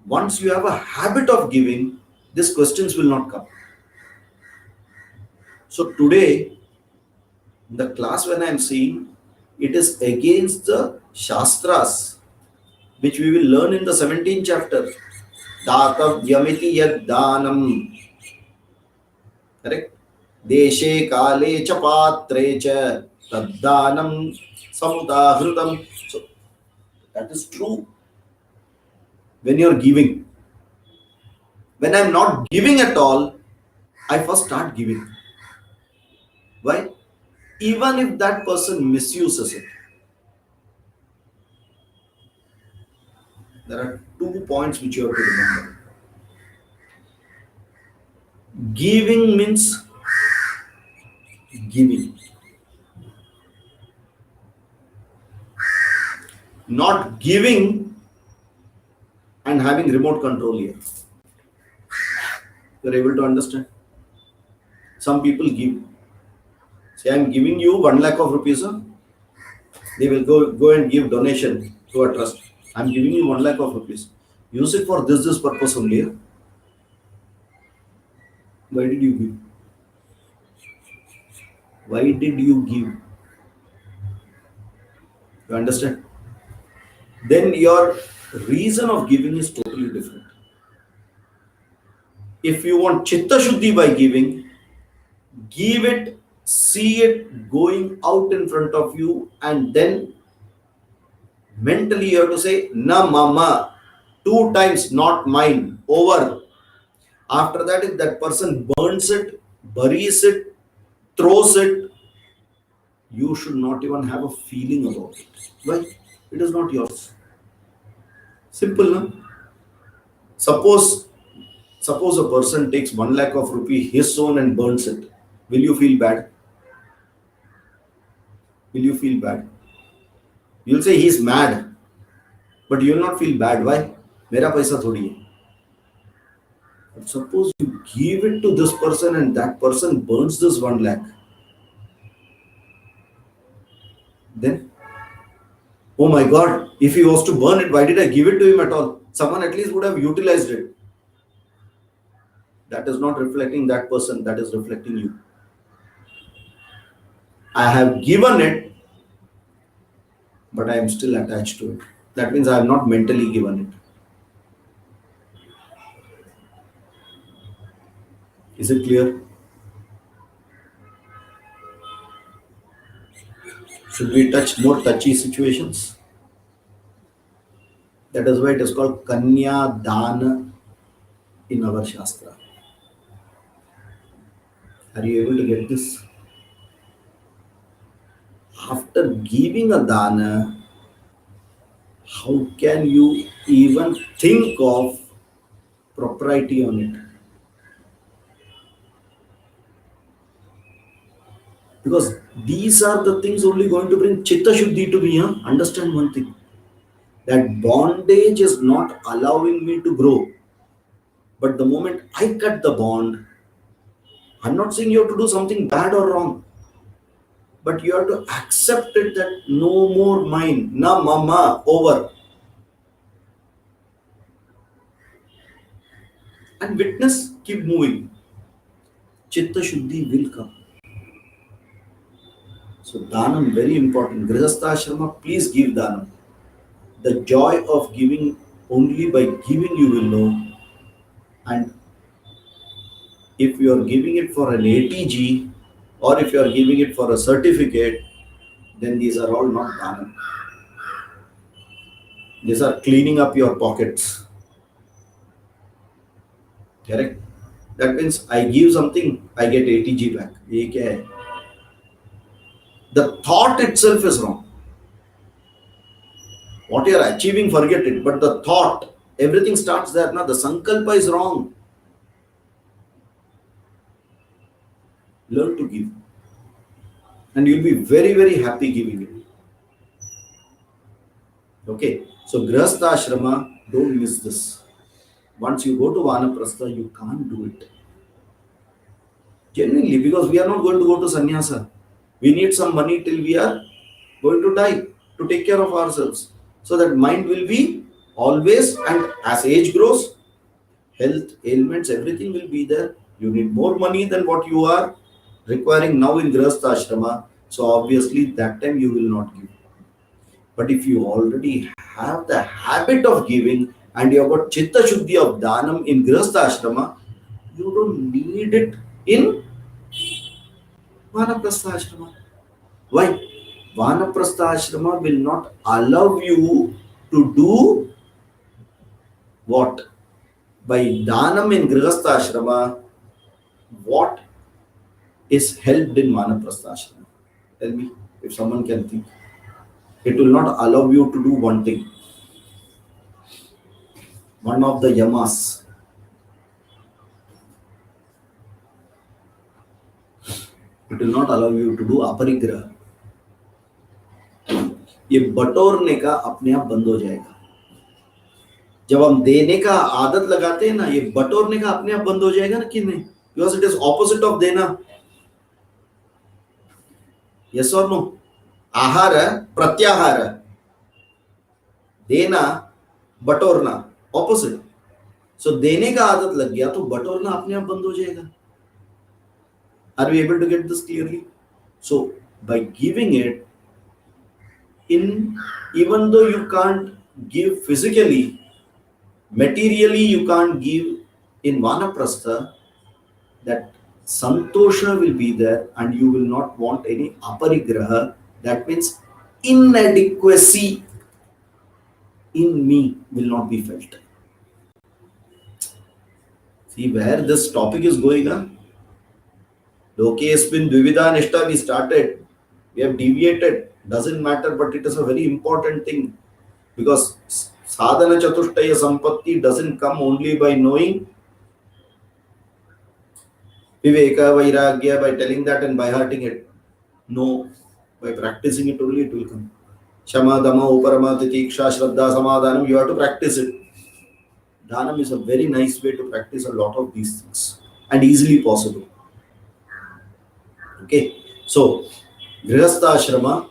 Once you have a habit of giving, these questions will not come. So today, the class when I am seeing, it is against the Shastras, which we will learn in the 17th chapter. Datavyamiti yad danam. Correct? Deshe kale cha patre cha taddanam samudahrutam. So that is true. When you are giving. When I am not giving at all, I first start giving. Why? Even if that person misuses it. There are 2 points which you have to remember. Giving means giving. Not giving and having remote control here. You are able to understand? Some people give. Say, I am giving you 1 lakh of rupees. Huh? They will go and give donation to a trust. I am giving you 1 lakh of rupees. Use it for this purpose only. Huh? Why did you give? Why did you give? You understand? Then your reason of giving is totally different. If you want chitta shuddhi by giving, give it, see it going out in front of you, and then mentally you have to say, na mama, two times, not mine, over. After that, if that person burns it, buries it, throws it, you should not even have a feeling about it. Why? It is not yours. Simple, no? Suppose suppose a person takes 1 lakh of rupee, his own, and burns it. Will you feel bad? Will you feel bad? You'll say he's mad, but you'll not feel bad. Why? मेरा पैसा थोड़ी है. But suppose you give it to this person and that person burns this 1 lakh, then, oh my God, if he was to burn it, why did I give it to him at all? Someone at least would have utilized it. That is not reflecting that person, that is reflecting you. I have given it, but I am still attached to it. That means I have not mentally given it. Is it clear? Should we touch more touchy situations? That is why it is called Kanya Dana in our Shastra. Are you able to get this? After giving a dana, how can you even think of propriety on it? Because these are the things only going to bring chitta shuddhi to me. Huh? Understand one thing, that bondage is not allowing me to grow. But the moment I cut the bond, I'm not saying you have to do something bad or wrong, but you have to accept it that no more mine, na mama, over. And witness, keep moving. Chitta shuddhi will come. So danam, very important. Grihastha ashrama, please give danam. The joy of giving, only by giving you will know. And if you are giving it for an ATG, or if you are giving it for a certificate, then these are all not danam. These are cleaning up your pockets. Correct? That means I give something, I get ATG back. ये क्या है? The thought itself is wrong. What you are achieving, forget it. But the thought, everything starts there. Now the sankalpa is wrong. Learn to give. And you'll be very, very happy giving it. Okay. So Grihastha Ashrama, don't miss this. Once you go to Vanaprastha, you can't do it. Genuinely, because we are not going to go to sannyasa. We need some money till we are going to die to take care of ourselves. So that mind will be always, and as age grows, health, ailments, everything will be there. You need more money than what you are requiring now in Grihastha Ashrama. So obviously that time you will not give. But if you already have the habit of giving and you have got chitta shuddhi of danam in Grihastha Ashrama, you don't need it in Vanaprastha Ashrama. Why? Vanaprastha Ashrama will not allow you to do what? By danam in Grihastha Ashrama, what is helped in Vanaprastha Ashrama? Tell me, if someone can think. It will not allow you to do one thing. One of the yamas. It will not allow you to do अपरिग्रह. ये बटोरने का अपने आप बंद हो जाएगा. जब हम देने का आदत लगाते हैं ना, ये बटोरने का अपने आप बंद हो जाएगा ना कि नहीं? Because it is opposite of देना. Yes or no? आहार है, प्रत्याहार है. देना, बटोरना, opposite. So देने का आदत लग गया तो बटोरना अपने आप बंद हो जाएगा. Are we able to get this clearly? So by giving it, in, even though you can't give physically, materially you can't give in vanaprastha, that santosha will be there and you will not want any aparigraha. That means inadequacy in me will not be felt. See where this topic is going on? Lokesmin Dvivida Nishta we started. We have deviated. Doesn't matter, but it is a very important thing. Because sadhana chatushtaya sampatti doesn't come only by knowing viveka, vairagya, by telling that and by hearting it. No, by practicing it only it will come. Shama, Dama, Uparama, Titiksha, Shraddha, Samadhanam, you have to practice it. Dhanam is a very nice way to practice a lot of these things and easily possible. Okay, so Grihastha Ashrama,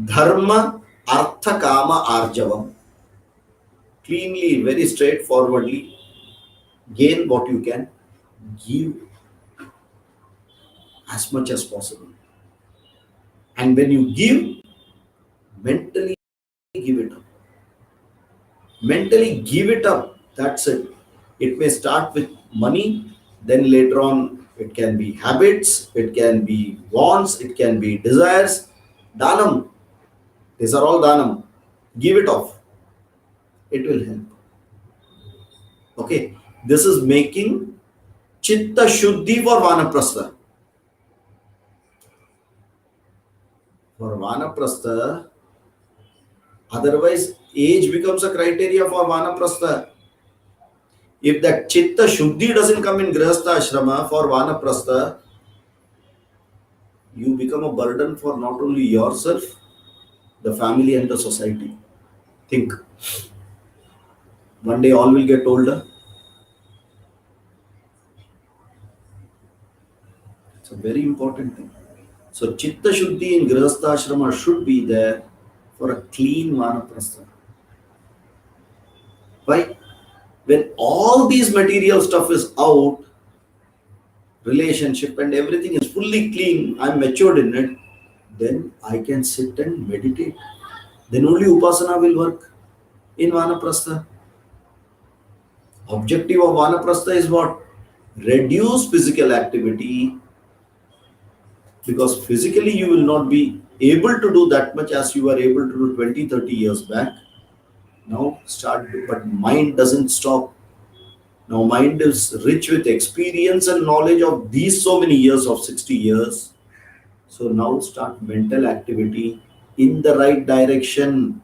Dharma, Artha, Kama, Arjavam. Cleanly, very straightforwardly, gain what you can, give as much as possible. And when you give, mentally give it up. Mentally give it up. That's it. It may start with money, then later on it can be habits, it can be wants, it can be desires. Dhanam. These are all dhanam. Give it off. It will help. Okay. This is making chitta shuddhi for vanaprastha. For vanaprastha, otherwise age becomes a criteria for vanaprastha. If that chitta shuddhi doesn't come in grihastha ashrama for vanaprastha, you become a burden for not only yourself, the family and the society. Think. One day all will get older. It's a very important thing. So chitta shuddhi in grihastha ashrama should be there for a clean vanaprastha. Why? When all these material stuff is out, relationship and everything is fully clean, I'm matured in it, then I can sit and meditate. Then only upasana will work in vanaprastha. Objective of vanaprastha is what? Reduce physical activity, because physically you will not be able to do that much as you were able to do 20, 30 years back. Now start, but mind doesn't stop. Now mind is rich with experience and knowledge of these so many years of 60 years. So now start mental activity in the right direction.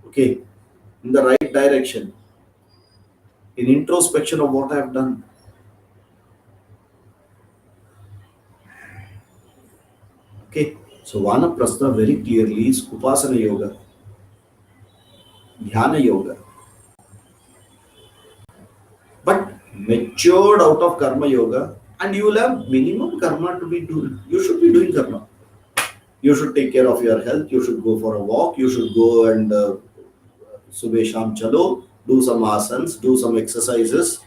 Okay, in the right direction. In introspection of what I have done. Okay, so Vanaprastha very clearly is Upasana Yoga, Dhyana Yoga. But matured out of Karma Yoga, and you will have minimum karma to be doing. You should be doing karma. You should take care of your health. You should go for a walk. You should go and Subhe Sham Chalo, do some asanas, do some exercises.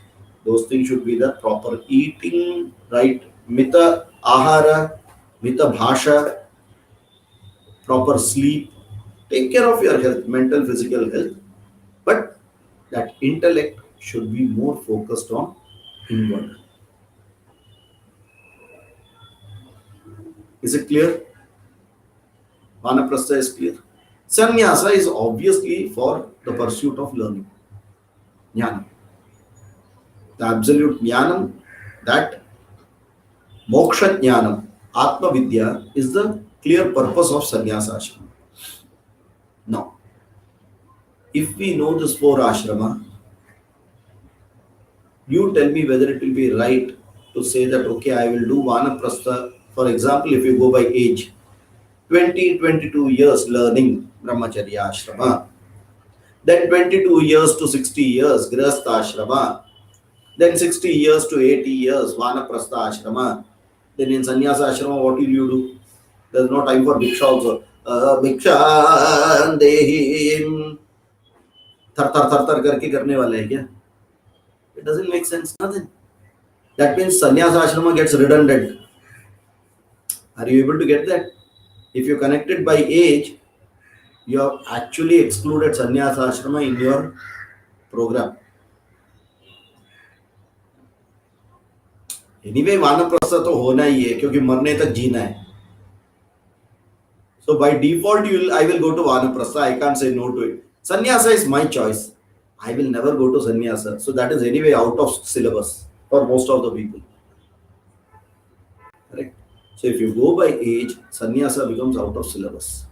Those things should be the proper eating, right? Mita Ahara, Mita Bhasha, proper sleep. Take care of your health, mental, physical health. But that intellect should be more focused on inward. Is it clear? Vanaprastha is clear. Sannyasa is obviously for the pursuit of learning. Jnana. The absolute jnanam, that moksha jnanam, atma vidya, is the clear purpose of sannyasa ashrama. Now, if we know this four ashrama, you tell me whether it will be right to say that, okay, I will do vanaprastha. For example, if you go by age, 20, 22 years learning brahmacharya ashrama, then 22 years to 60 years grihastha ashrama, then 60 years to 80 years vanaprastha ashrama. Then in sannyasa ashrama, what will you do? There's no time for bhiksha also. Bhiksha dehim. Thar thar thar thar करके करने वाले हैं क्या? It doesn't make sense. Nothing. That means sannyasa ashrama gets redundant. Are you able to get that? If you connect it by age, you have actually excluded sannyasa ashrama in your program. Anyway, वानप्रस्थ तो होना ही है क्योंकि मरने तक जीना है. So by default, I will go to Vanaprastha. I can't say no to it. Sannyasa is my choice. I will never go to sannyasa. So that is anyway out of syllabus for most of the people. Correct? So if you go by age, sannyasa becomes out of syllabus.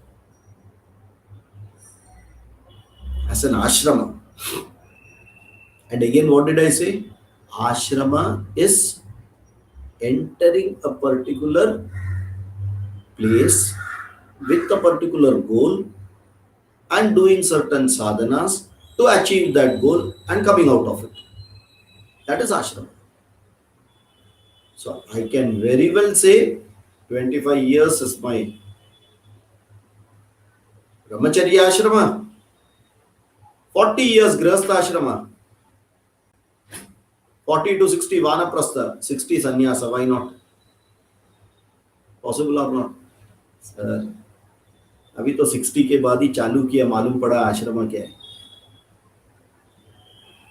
As an ashrama. And again, what did I say? Ashrama is entering a particular place with a particular goal and doing certain sadhanas to achieve that goal and coming out of it. That is ashrama. So I can very well say 25 years is my brahmacharya ashrama, 40 years grihastha ashrama, 40 to 60 vanaprastha, 60 sannyasa. Why not? Possible or not? Sir, अभी तो 60 के बाद ही चालू किया, मालूम पड़ा आश्रमा क्या है.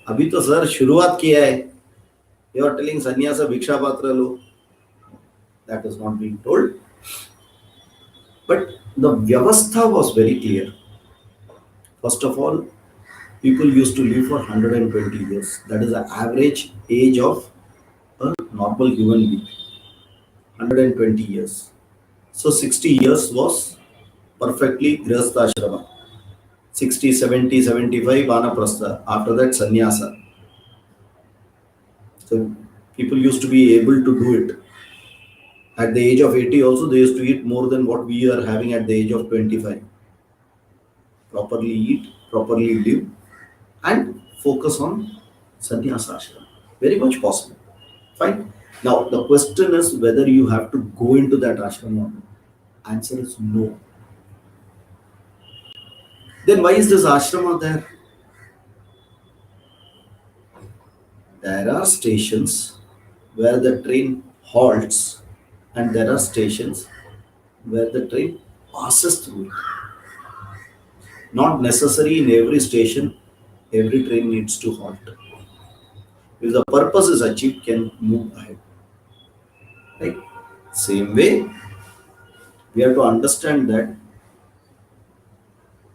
अभी तो सर शुरुआत किया है. You are telling sannyasa भिक्षा पात्र लो. That is not being told. But the vyavastha was very clear. First of all, people used to live for 120 years. That is the average age of a normal human being. 120 years. So 60 years was perfectly grihastha ashrama. 60, 70, 75 vanaprastha. After that sannyasa. So people used to be able to do it. At the age of 80 also they used to eat more than what we are having at the age of 25. Properly eat, properly live and focus on sannyasa ashrama. Very much possible. Fine. Now the question is whether you have to go into that ashrama or not. Answer is no. Then why is this ashrama there? There are stations where the train halts and there are stations where the train passes through it. Not necessary in every station, every train needs to halt. If the purpose is achieved, can move ahead. Right? Same way, we have to understand that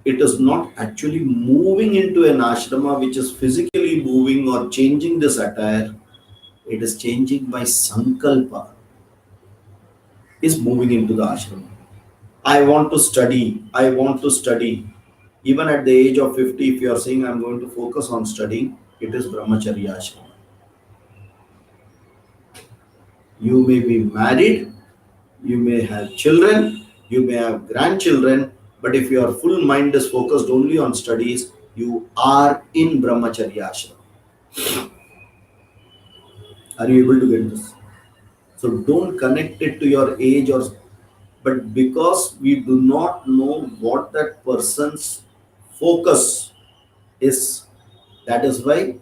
it is not actually moving into an ashrama which is physically moving or changing this attire. It is changing by sankalpa. Is moving into the ashrama. I want to study. I want to study. Even at the age of 50, if you are saying I am going to focus on studying, it is brahmacharya ashrama. You may be married, you may have children, you may have grandchildren, but if your full mind is focused only on studies, you are in brahmacharya ashrama. Are you able to get this? So don't connect it to your age but because we do not know what that person's focus is, that is why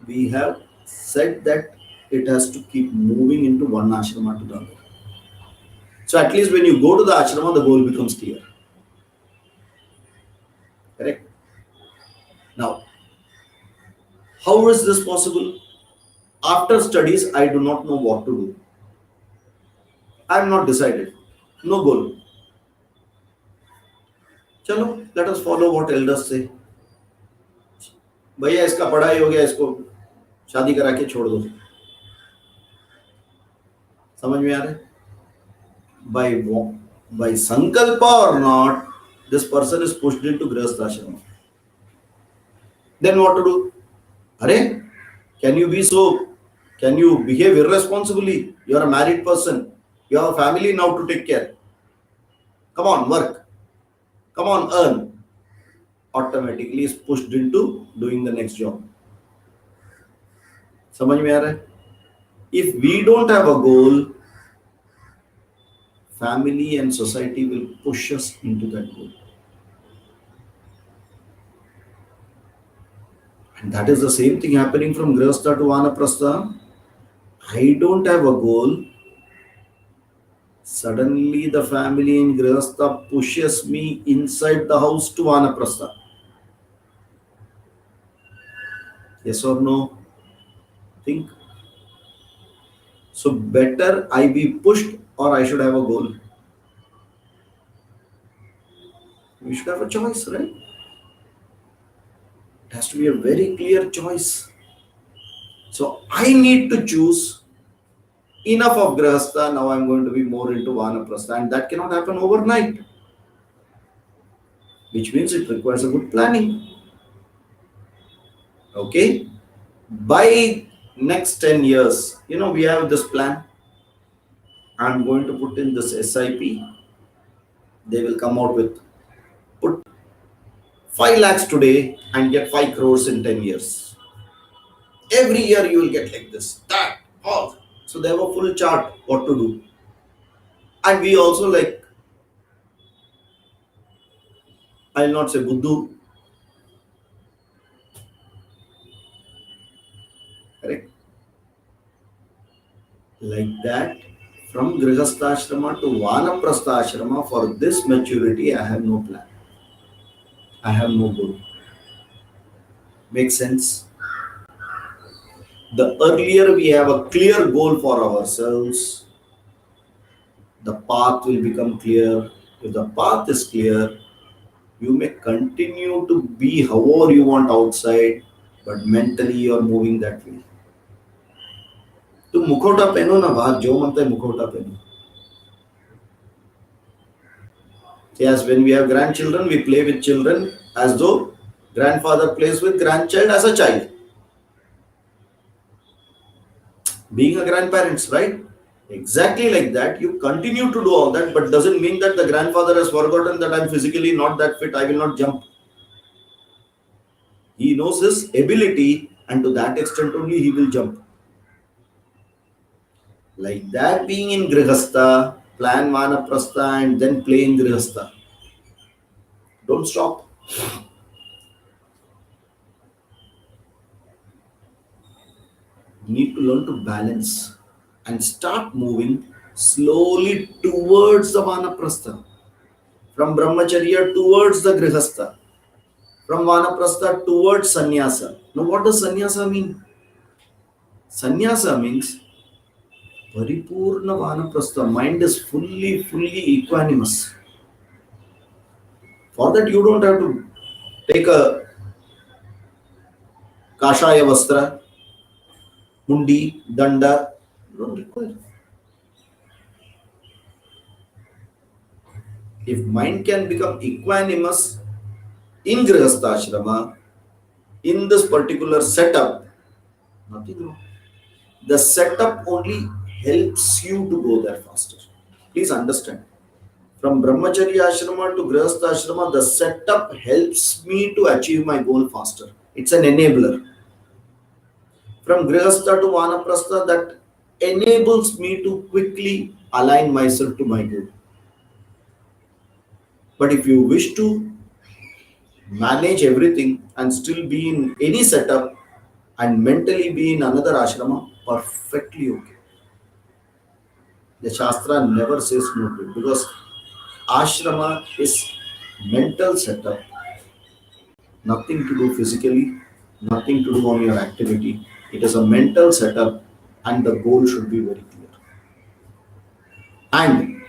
we have said that it has to keep moving into one ashrama to the other. So at least when you go to the ashrama, the goal becomes clear. Correct? Now, how is this possible? After studies, I do not know what to do. I am not decided. No goal. Chalo, let us follow what elders say. भैया इसका पढ़ाई हो गया, इसको शादी करा के छोड़ दो. समझ में आ रहा है? By sankalpa or not, this person is pushed into grihastha ashrama. Then what to do? Arey, can you behave irresponsibly? You are a married person. You have a family now to take care. Come on, work. Come on, earn. Automatically is pushed into doing the next job. समझ में आ रहा है? If we don't have a goal, family and society will push us into that goal. And that is the same thing happening from grihastha to vanaprastha. I don't have a goal. Suddenly, the family in Grihastha pushes me inside the house to Vanaprastha. Yes or no? Think. So, better I be pushed or I should have a goal. We should have a choice, right? It has to be a very clear choice. So, I need to choose enough of Grihastha. Now I'm going to be more into Vanaprastha, and that cannot happen overnight, which means it requires a good planning. Okay? By next 10 years, we have this plan. I'm going to put in this SIP. They will come out with put 5 lakhs today and get 5 crores in 10 years. Every year you will get like this, that, all. So they have a full chart what to do. And we also like, I'll not say Buddhu, correct? Like that, from Grihastha to Vanaprastha for this maturity, I have no plan. I have no goal. Makes sense? The earlier we have a clear goal for ourselves, the path will become clear. If the path is clear, you may continue to be however you want outside, but mentally you are moving that way. तो मुखौटा पहनो ना बाहर जो मनता है मुखौटा पहनो. Yes, when we have grandchildren, we play with children as though grandfather plays with grandchild as a child. Being a grandparents, right? Exactly like that. You continue to do all that, but doesn't mean that the grandfather has forgotten that I'm physically not that fit, I will not jump. He knows his ability, and to that extent only he will jump. Like that, being in Grihastha, plan Vanaprastha, and then play in Grihastha. Don't stop. You need to learn to balance and start moving slowly towards the Vanaprastha. From Brahmacharya towards the Grihastha. From Vanaprastha towards Sannyasa. Now, what does Sannyasa mean? Sannyasa means Paripurna Vanaprastha. Mind is fully equanimous. For that, you don't have to take a Kashaya Vastra, Mundi, Danda. You don't require. If mind can become equanimous in Grihastha Ashrama, in this particular setup, nothing wrong. The setup only helps you to go there faster. Please understand. From Brahmacharya Ashrama to Grihastha Ashrama, the setup helps me to achieve my goal faster. It's an enabler. From Grihastha to Vanaprastha, that enables me to quickly align myself to my goal. But if you wish to manage everything and still be in any setup and mentally be in another ashrama, perfectly okay. The Shastra never says no to it because ashrama is mental setup, nothing to do physically, nothing to do on your activity. It is a mental setup and the goal should be very clear. And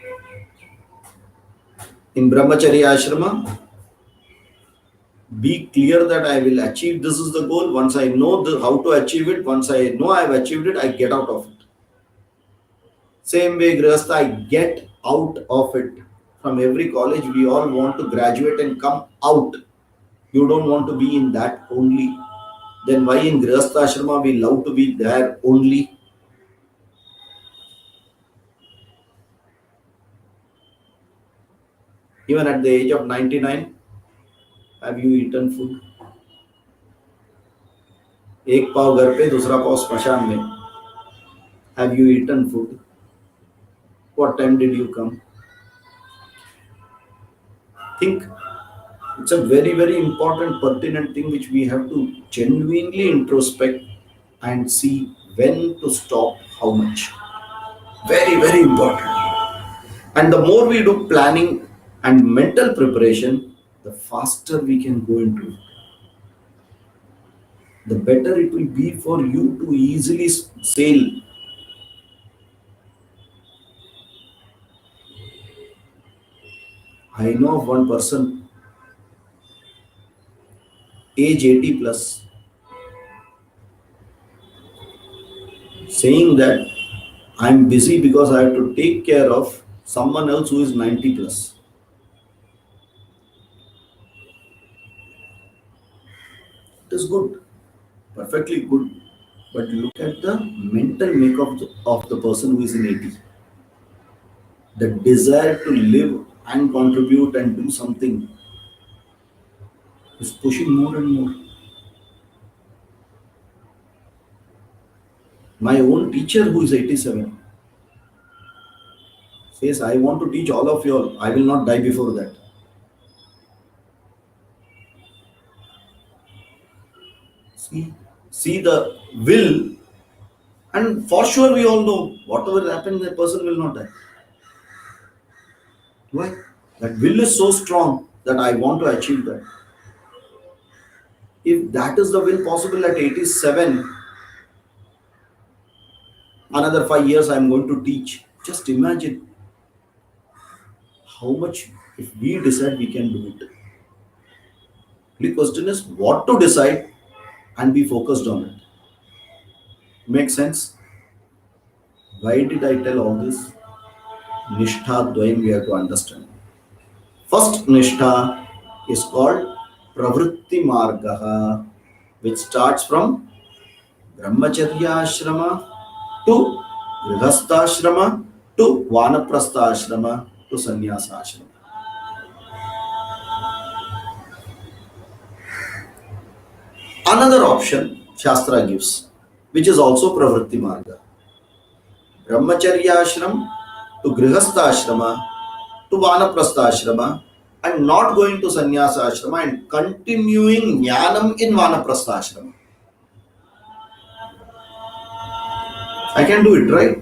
in Brahmacharya Ashrama, be clear that I will achieve this is the goal. Once I know how to achieve it, once I know I have achieved it, I get out of it. Same way, Grihastha, I get out of it. From every college, we all want to graduate and come out. You don't want to be in that only. Then why in Grihastha Ashrama we love to be there only? Even at the age of 99, have you eaten food? एक पाव घर पे दूसरा पाव स्मशान में. Have you eaten food? What time did you come? Think. It's a very important, pertinent thing which we have to genuinely introspect and see when to stop, how much. Very important. And the more we do planning and mental preparation, the faster we can go into it. The better it will be for you to easily sail. I know of one person, age 80 plus, saying that I'm busy because I have to take care of someone else who is 90 plus. It is good, perfectly good. But look at the mental makeup of the person who is in 80. The desire to live and contribute and do something is pushing more and more. My own teacher who is 87 says, I want to teach all of you all. I will not die before that. See, see the will, and for sure we all know whatever happens, that person will not die. Why? That will is so strong that I want to achieve that. If that is the will possible at 87, another 5 years I am going to teach. Just imagine how much if we decide we can do it. The question is what to decide and be focused on it. Make sense? Why did I tell all this? Nishtha Dwayam we have to understand. First Nishtha is called Pravritti Margaha, which starts from Brahmacharya Ashrama to Grihastha Ashrama to Vanaprastha Ashrama to Sannyasa Ashrama. Another option Shastra gives, which is also Pravritti Marga. Brahmacharya Ashram to Grihastha Ashrama to Vanaprastha Ashrama and not going to Sannyasa Ashrama and continuing Jnanam in Vanaprastha Ashrama. I can do it, right?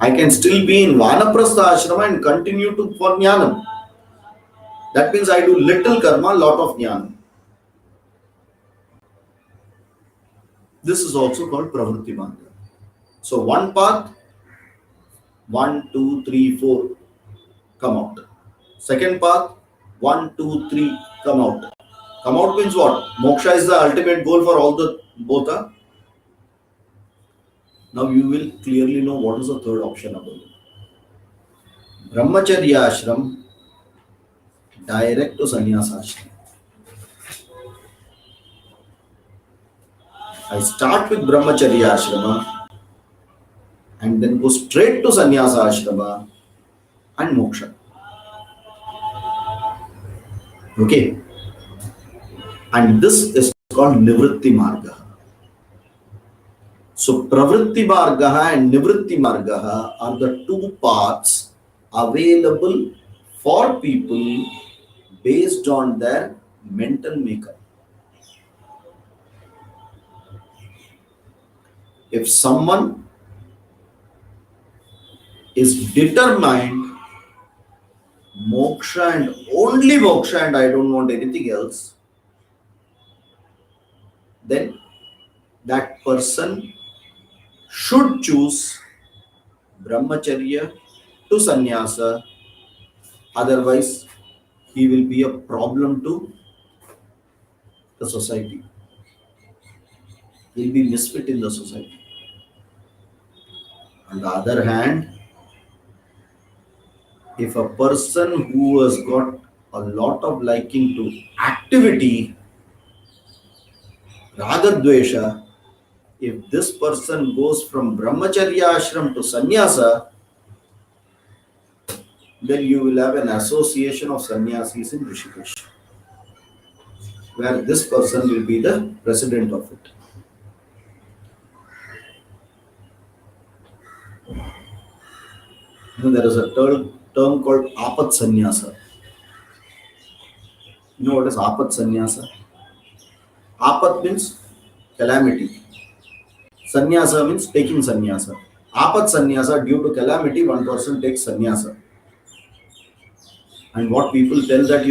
I can still be in Vanaprastha Ashrama and continue to for Jnanam. That means I do little karma, lot of Jnanam. This is also called Pravritti Marga. So one path, 1, 2, 3, 4, come out. Second path, 1, 2, 3, come out. Come out means what? Moksha is the ultimate goal for all the both. Now you will clearly know what is the third option available. Brahmacharya ashram, direct to sannyasa ashram. I start with Brahmacharya ashrama and then go straight to sannyasa ashrama and moksha. Okay. And this is called Nivritti Marga. So Pravritti Marga and Nivritti Marga are the two paths available for people based on their mental makeup. If someone is determined moksha and only moksha and I don't want anything else, then that person should choose brahmacharya to sannyasa, otherwise he will be a problem to the society. He will be misfit in the society. On the other hand, if a person who has got a lot of liking to activity, raga dvesha, if this person goes from brahmacharya ashram to sannyasa, then you will have an association of sannyasis in Rishikesh, where this person will be the president of it. There is a term called apat sannyasa. You know what is apat sannyasa? Apat means calamity. Sannyasa means taking sannyasa. Apat sannyasa, due to calamity, one person takes sannyasa. And what people tell that,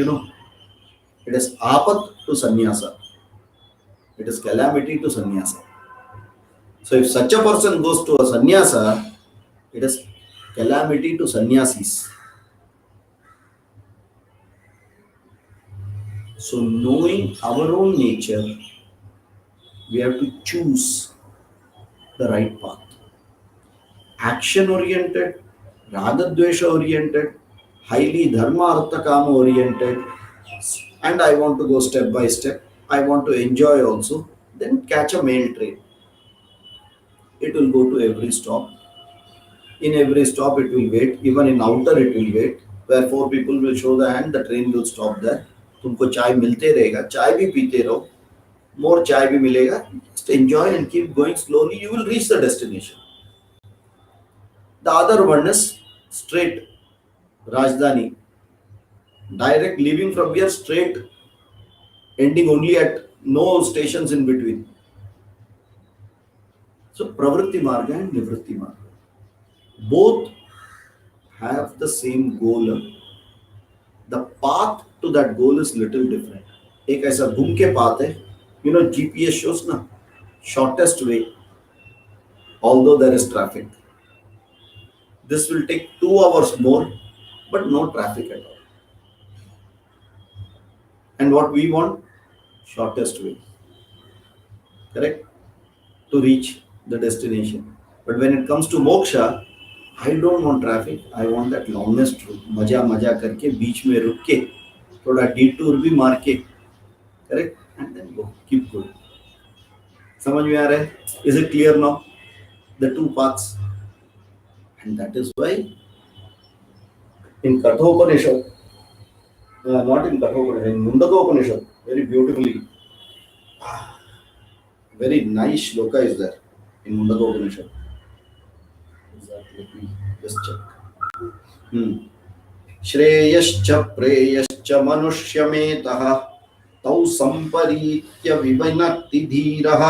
it is apat to sannyasa. It is calamity to sannyasa. So if such a person goes to a sannyasa, it is calamity to sannyasis. So knowing our own nature, we have to choose the right path. Action oriented, ragadvesha oriented, highly dharma artha kama oriented, and I want to go step by step. I want to enjoy also. Then catch a mail train. It will go to every stop. In every stop, it will wait. Even in outer, it will wait. Where four people will show the hand, the train will stop there. तुमको चाय मिलते रहेगा, चाय भी पीते रहो, more चाय भी मिलेगा. Just enjoy and keep going slowly. You will reach the destination. The other one is straight Rajdhani, direct leaving from here straight, ending only at no stations in between. So pravritti marga and nivritti marga, both have the same goal. The path to that goal is little different. एक ऐसा घूम के path है, GPS shows ना shortest way, although there is traffic. This will take 2 hours more, but no traffic at all. And what we want, shortest way, correct, to reach the destination. But when it comes to moksha, I don't want traffic. I want that longest route. मजा मजा करके बीच में रुक के थोड़ा detour भी मार के, correct, and then go, keep going. समझ में आ रहा है? Is it clear now? The two paths, and that is why in Kathopanishad, not in Kathopanishad, in Mundakopanishad, very beautifully, very nice shloka is there in Mundakopanishad. Let me just check. श्रेयश्च प्रेयश्च मनुष्यमेतः तौ संपरीत्य विवनक्ति धीरः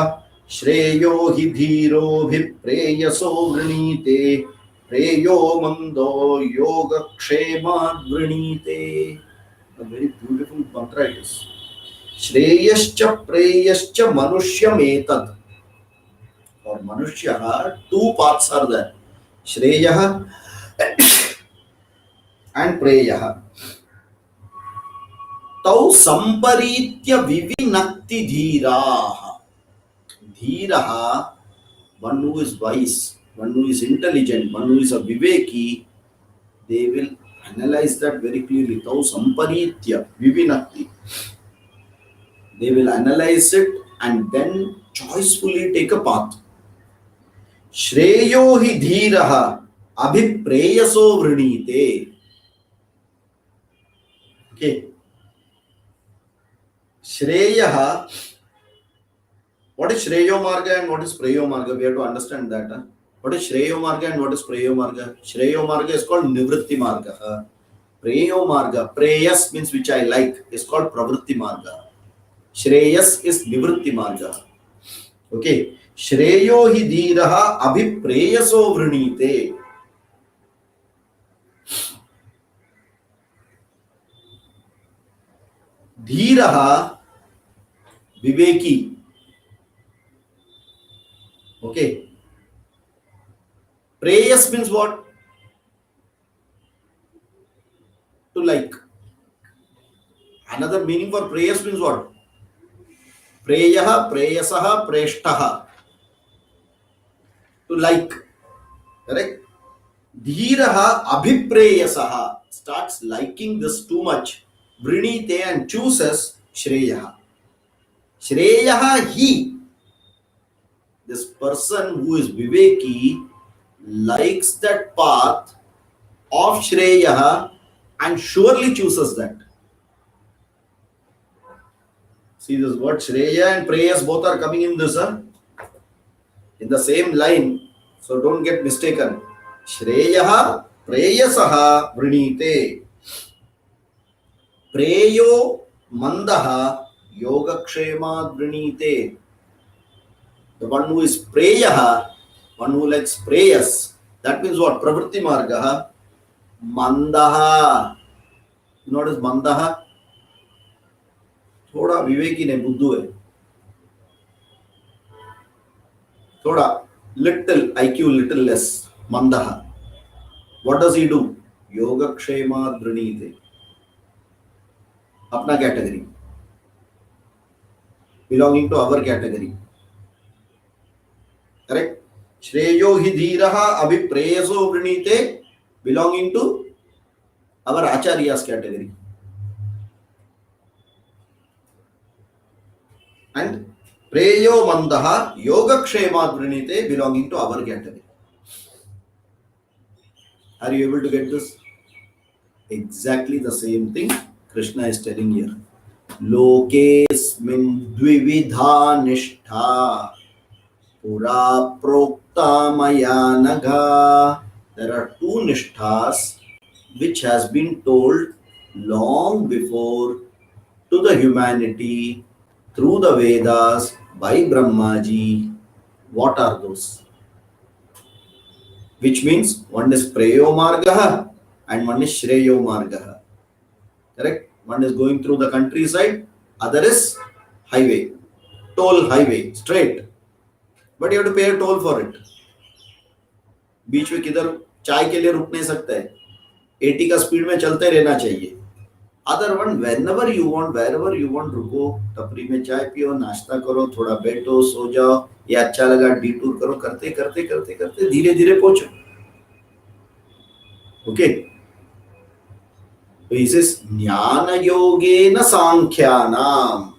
श्रेयो हि धीरोऽभिप्रेयसो वृणीते प्रेयो मन्दो योगक्षेमाद् वृणीते. A very beautiful mantra it is. श्रेयश्च प्रेयश्च मनुष्यमेतत्. For manushya, two paths are there. Shreya and Preya. Tau samparitya vivinakti dhiraha. Dhiraha, one who is wise, one who is intelligent, one who is a viveki, they will analyze that very clearly. Tau samparitya vivinakti. They will analyze it and then choicefully take a path. Shreyo hi dhiraha abhipreyaso vrinite. Okay. Shreya, what is Shreyo Marga and what is Preyo Marga? We have to understand that. What is Shreyo Marga and what is Preyo Marga? Shreyo Marga is called Nivritti Marga. Preyo Marga, Preyas means which I like, is called Pravritti Marga. Shreyas is Nivritti Marga. Okay. Shreyo hi dhiraha abhipreyaso vrinite. Dhiraha, Viveki. Okay. Preyas means what? To like. Another meaning for preyas means what? Preyaha, preyasaha, preshtaha. To like. Correct? Dhiraha abhipreyasaha. Starts liking this too much. Vrinite and chooses Shreyaha. Shreyaha he. This person who is Viveki likes that path of Shreyaha and surely chooses that. See this word Shreya and Preyas both are coming in this, in the same line. So don't get mistaken. Shreyaha Preyasaha Vrinite. Preyo Mandaha Yogakshemad Vrinite. The one who is Preyaha, one who likes Preyas, that means what? Pravritti Margaha. Mandaha. You know what is mandaha? थोड़ा विवेकी नहीं, बुद्धू है, थोड़ा little IQ, little less, mandaha. What does he do? Yogakshema drinite. अपना category, belonging to our category. Correct? Shreyo hi dhiraha abhipreyaso vrinite, belonging to our acharya's category. And preyo mandaha yogakshema vrinite, belonging to our category. Are you able to get this? Exactly the same thing Krishna is telling here. Lokesmin dvividha nishtha pura prokta maya nagha. There are two nishthas which has been told long before to the humanity through the Vedas by Brahmaji. What are those? Which means one is Preyo Margaha and one is Shreyo Margaha. Correct? One is going through the countryside, other is highway, toll highway, straight. But you have to pay a toll for it. बीच में किधर चाय के लिए रुक नहीं सकता है, 80 का स्पीड में चलते रहना चाहिए. Other one whenever you want, wherever you want, रुको, टपरी में चाय पियो, नाश्ता करो, थोड़ा बैठो, सो जाओ, ये अच्छा लगा, डिटूर करो, करते करते करते करते धीरे धीरे पहुंचो. ओके. तो इसे ज्ञान योगेन सांख्यानाम.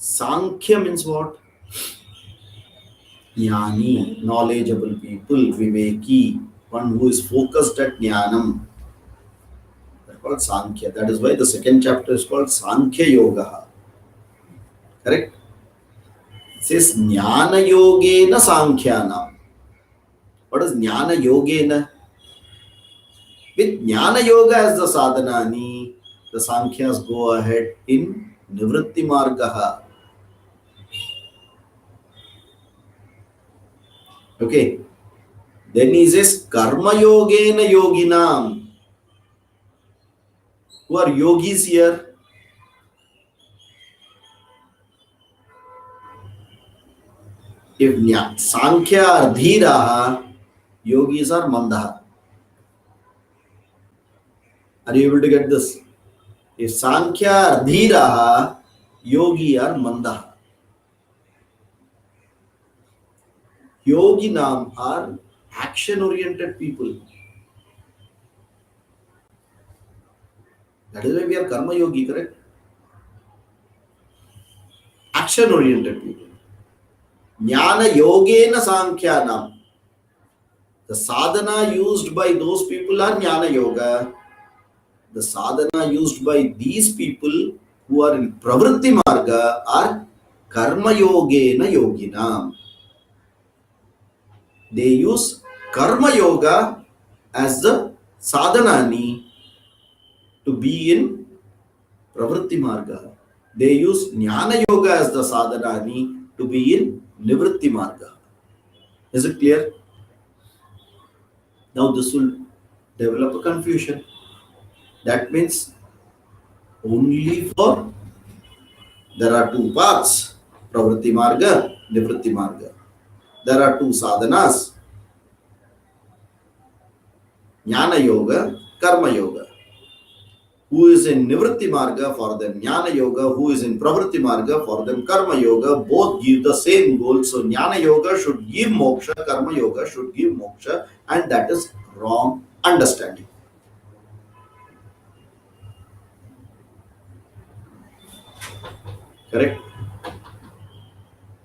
सांख्य means what? Jnani, knowledgeable people, Viveki, one who is focused at Jnanam. That's called Sankhya. That is why the second chapter is called Sankhya Yoga. Correct? It says Jnana Yogena Sankhyanam. What is Jnana Yogena? With Jnana Yoga as the sadhanani, the Sankhyas go ahead in Nivritti Margaha. Okay. Then he says Karma Yogena Yoginam. Who are yogis here? If Sankhya are Dhiraha, yogis are Mandaha. Are you able to get this? If Sankhya are Dhiraha, yogi are Mandaha. Yoginam are action-oriented people. That is why we are Karma Yogi, correct? Action-oriented people. Jnana Yogena Sankhyanam. The sadhana used by those people are Jnana Yoga. The sadhana used by these people who are in Pravritti Marga are Karma Yogena Yoginam. They use Karma Yoga as the sadhanani to be in Pravritti Marga. They use Jnana Yoga as the sadhanani to be in Nivritti Marga. Is it clear? Now this will develop a confusion. That means only for, there are two paths, Pravritti Marga, Nivritti Marga. There are two sadhanas, Jnana Yoga, Karma Yoga. Who is in Nivritti Marga, for them Jnana Yoga, who is in Pravritti Marga, for them Karma Yoga, both give the same goal. So Jnana Yoga should give moksha, Karma Yoga should give moksha, and that is wrong understanding. Correct?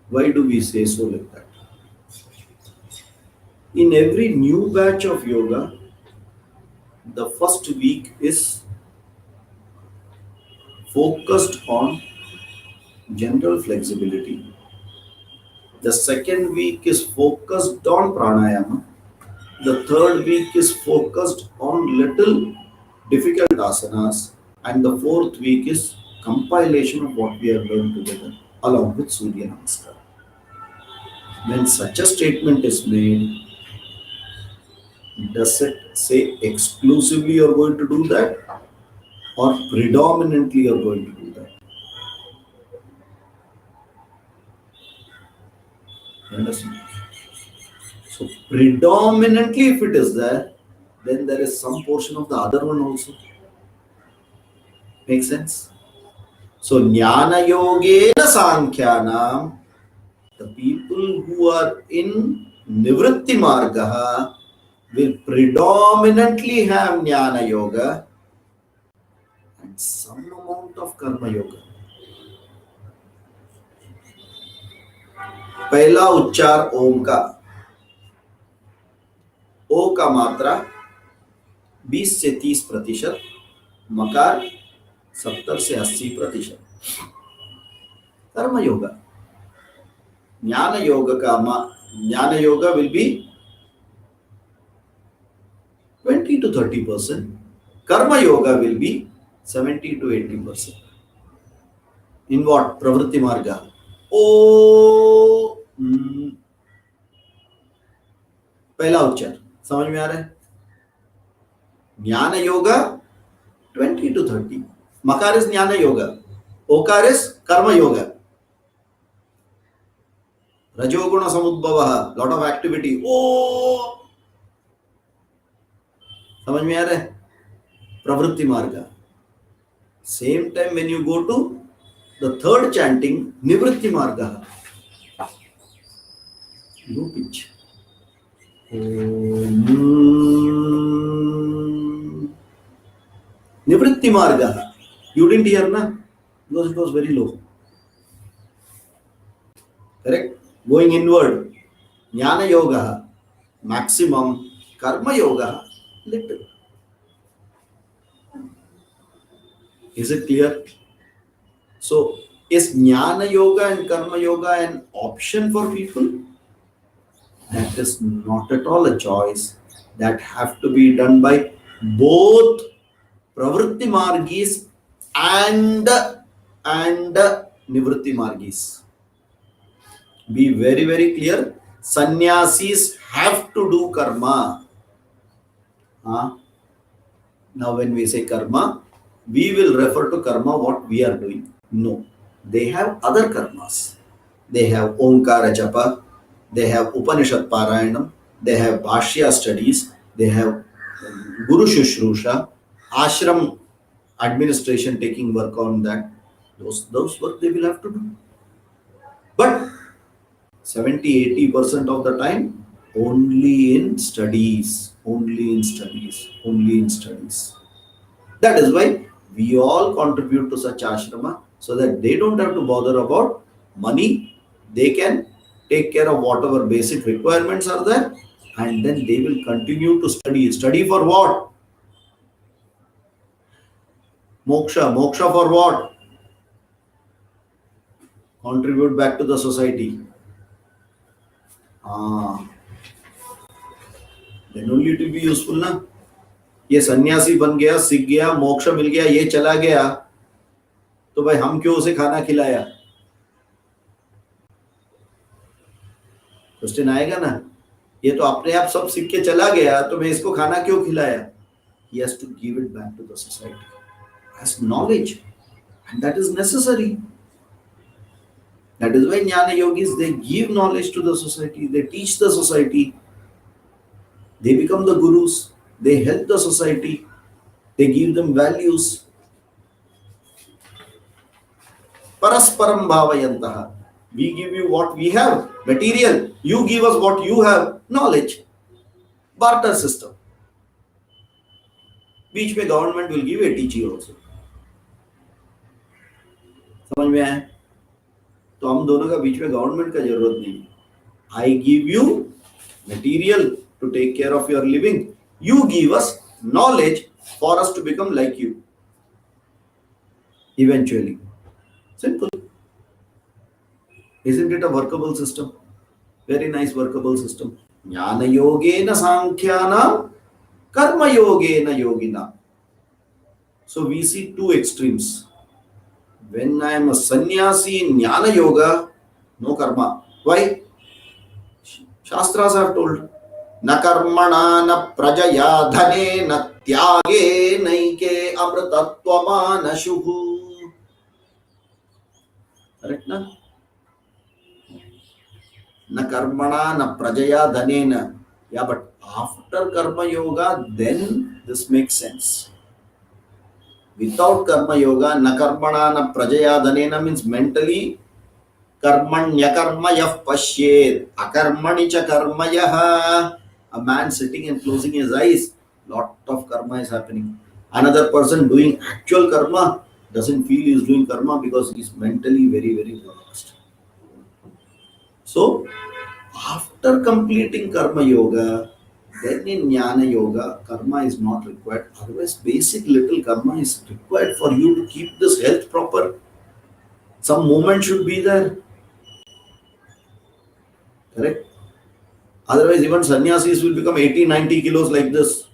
Why do we say so like that? In every new batch of yoga, the first week is focused on general flexibility. The second week is focused on pranayama. The third week is focused on little difficult asanas. And the fourth week is compilation of what we have learned together along with Surya Namaskar. When such a statement is made, does it say exclusively you are going to do that? or predominantly you're going to do that. You understand? So predominantly if it is there, then there is some portion of the other one also. Make sense? So Jnana Yogena Sankhyanam, the people who are in Nivritti Marga will predominantly have Jnana Yoga and some amount of Karma Yoga. पहला उच्चार ओम का, ओ का मात्रा 20 से 30%, मकार 70 से 80%. कर्म योगा, ज्ञान योग का ज्ञान yoga will be 20 to 30%. Karma yoga will be 70 to 80%. In what? Pravritti marga. ओ पहला उच्चार समझ में आ रहा है? ज्ञान yoga 20 to 30. Makar is jnana yoga. Okar is karma yoga. Rajoguna samudbhava, lot of activity. Oh, समझ में आ रहा है? प्रवृत्ति मार्ग. Same time when you go to the third chanting, nivritti marga, low pitch. Nivritti marga. You didn't hear, na? Because it was very low. Correct? Going inward. Jnana yoga, maximum. Karma yoga, little. Is it clear? So, is Jnana yoga and Karma yoga an option for people? That is not at all a choice. That have to be done by both Pravritti Margis and Nivritti Margis. Be very, very clear. Sannyasis have to do karma. Now when we say karma, we will refer to karma what we are doing. No. They have other karmas. They have Omkara Japa, they have Upanishad Parayanam, they have Bhashya studies, they have Guru Shushrusha, Ashram administration taking work on that. Those work they will have to do. But 70-80% of the time, only in studies, only in studies, only in studies. That is why we all contribute to such ashrama so that they don't have to bother about money. They can take care of whatever basic requirements are there and then they will continue to study. Study for what? Moksha. Moksha for what? Contribute back to the society. Then only it will be useful, na? ये सन्यासी बन गया, सीख गया, मोक्ष मिल गया, ये चला गया, तो भाई हम क्यों उसे खाना खिलाया? क्वेश्चन आएगा ना? ये तो अपने आप सब सीख के चला गया, तो मैं इसको खाना क्यों खिलाया? He has to give it back to the society as knowledge, and that is necessary. That is why Jnana Yogis, they give knowledge to the society, they teach the society, they become the gurus, they help the society, they give them values. Parasparam bhavayantaha. We give you what we have, material. You give us what you have, knowledge. Barter system. बीच में government will give ATG also. समझ में आया? तो हम दोनों का बीच में government का जरूरत नहीं है. I give you material to take care of your living. You give us knowledge for us to become like you. Eventually. Simple. Isn't it a workable system? Very nice workable system. Jnana yogena sankhyanam, karma yogena yogina. So we see two extremes. When I am a sannyasi in Jnana yoga, no karma. Why? Shastras have told. न कर्मणा न प्रजया धने न त्यागे नैके अमृतत्वमानशुः. Correct na? Na karmana na prajaya dhanena. Yeah, but after karma yoga, then this makes sense. Without karma yoga, na karmana na prajaya dhanena means mentally karmanya karma yah pashyed akarmani cha karma yah. A man sitting and closing his eyes, lot of karma is happening. Another person doing actual karma doesn't feel he is doing karma because he is mentally very, very relaxed. So, after completing karma yoga, then in jnana yoga, karma is not required. Otherwise, basic little karma is required for you to keep this health proper. Some movement should be there. Correct? Otherwise, even sannyasis will become 80, 90 kilos like this.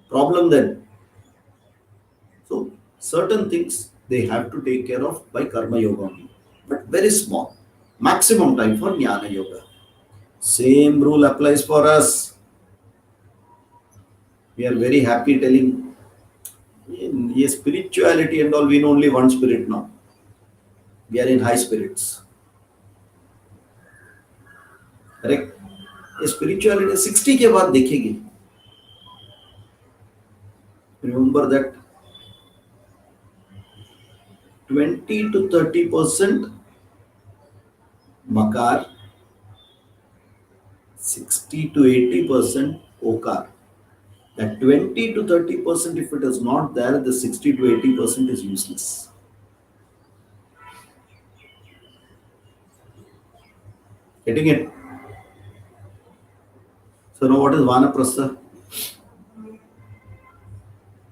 Problem then. So, certain things they have to take care of by karma yoga only. But very small. Maximum time for jnana yoga. Same rule applies for us. We are very happy telling yes, spirituality and all, we know only one spirit now. We are in high spirits. Correct? ये spirituality 60 के बाद देखेगी. Remember that 20 to 30% makar, 60 to 80% okar. That 20 to 30%, if it is not there, the 60 to 80% is useless. Getting it? So now what is vanaprastha?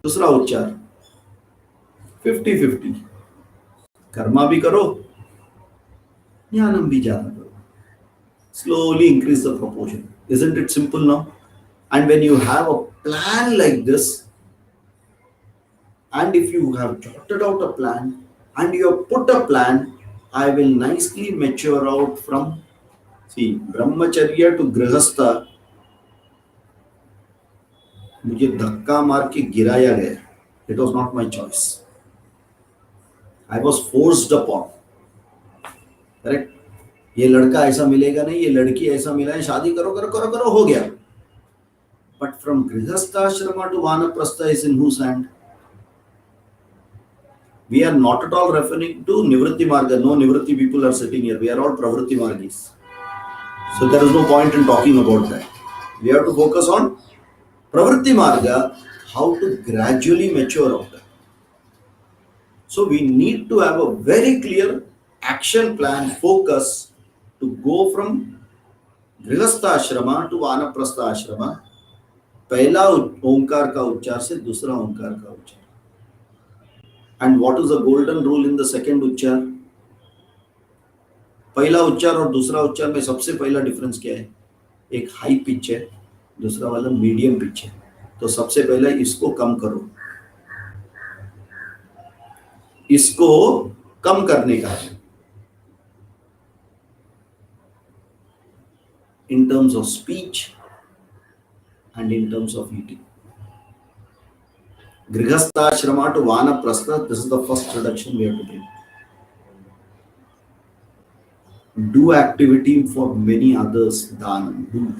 दूसरा उच्चार 50-50. कर्मा भी करो, ज्ञानम भी ज्यादा करो. Slowly increase the proportion. Isn't it simple now? And when you have a plan like this, and if you have jotted out a plan and you have put a plan, I will nicely mature out from, see, brahmacharya to grihastha. मुझे धक्का मार के गिराया गया. It was not my choice. I was forced upon. Correct? ये लड़का ऐसा मिलेगा नहीं, ये लड़की ऐसा मिला है, शादी करो करो करो करो, हो गया. But from grihastha to vanaprastha is in whose hand? We are not at all referring to nivritti marga. No nivritti people are sitting here. We are all pravritti margis. So there is no point in talking about that. We have to focus on pravritti marga, how to gradually mature out. So we need to have a very clear action plan, focus to go from grihastha ashrama to vanaprastha ashrama. पहला ओंकार का उच्चार से दूसरा ओंकार का उच्चार. And what is the golden rule in the second उच्चार? पहला उच्चार और दूसरा उच्चार में सबसे पहला डिफरेंस क्या है? एक हाई पिच है, दूसरा वाला मीडियम पिच है. तो सबसे पहले इसको कम करो. इसको कम करने का है. In terms of speech and in terms of eating. Grihastha ashrama to vanaprastha, this is the first reduction we have to bring. Do activity for many others, dhanam, do.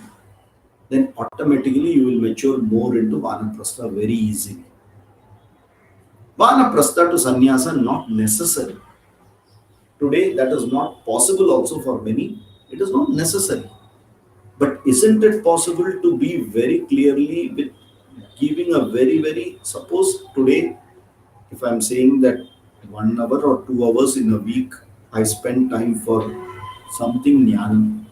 Then automatically you will mature more into vanaprastha very easily. Vanaprastha to sannyasa not necessary. Today that is not possible also for many. It is not necessary. But isn't it possible to be very clearly with giving a very, suppose today, if I'm saying that 1 hour or 2 hours in a week, I spend time for something jnana.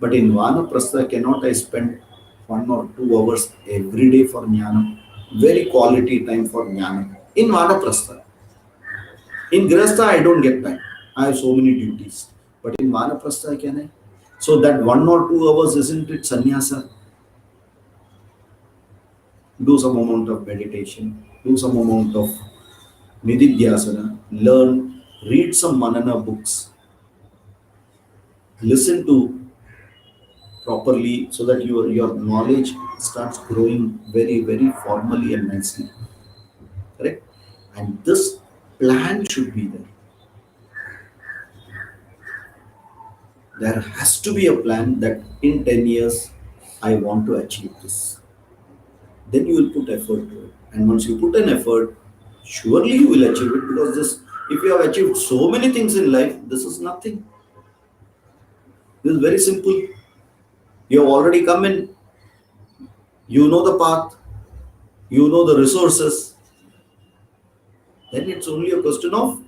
But in vanaprastha, cannot I spend 1 or 2 hours every day for jnana? Very quality time for jnana. In vanaprastha. In grihastha, I don't get time. I have so many duties. But in vanaprastha, can I? So that 1 or 2 hours, isn't it sannyasa? Do some amount of meditation, do some amount of nididhyasana, learn, read some manana books, listen to properly, so that your knowledge starts growing very, very formally and nicely. Correct? And this plan should be there. There has to be a plan that in 10 years I want to achieve this. Then you will put effort to it. And once you put an effort, surely you will achieve it, because this, if you have achieved so many things in life, this is nothing. This is very simple. You have already come in, you know the path, you know the resources. Then it's only a question of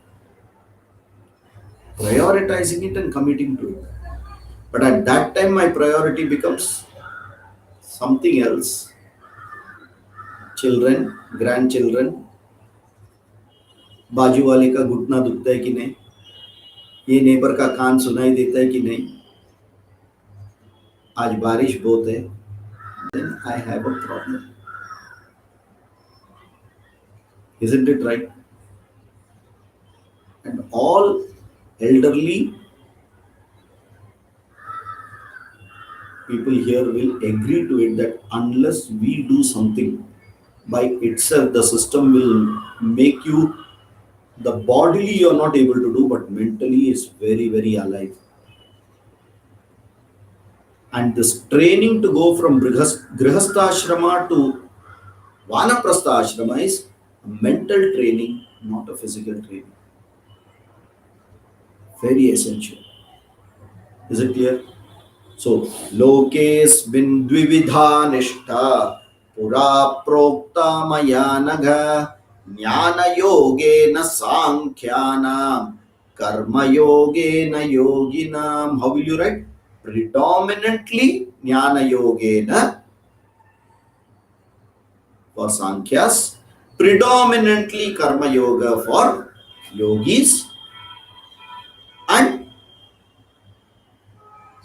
prioritizing it and committing to it. But at that time, my priority becomes something else. Children, grandchildren, बाजू वाले का घुटना दुखता है कि नहीं, ये neighbour का कान सुनाई देता है कि नहीं, आज बारिश बहुत है, then I have a problem. Isn't it right? And all elderly people here will agree to it that unless we do something by itself, the system will make you, the bodily you are not able to do, but mentally is very, very alive. And this training to go from grihastha to vanaprastha ashrama is a mental training, not a physical training. Very essential. Is it clear? So, lokesmin dvividha nishtha pura prokta maya nagha jnana yogena sankhyanam karma yogena yoginam. How will you write? Predominantly jnana yogena for Sankhyas, predominantly karma yoga for yogis, and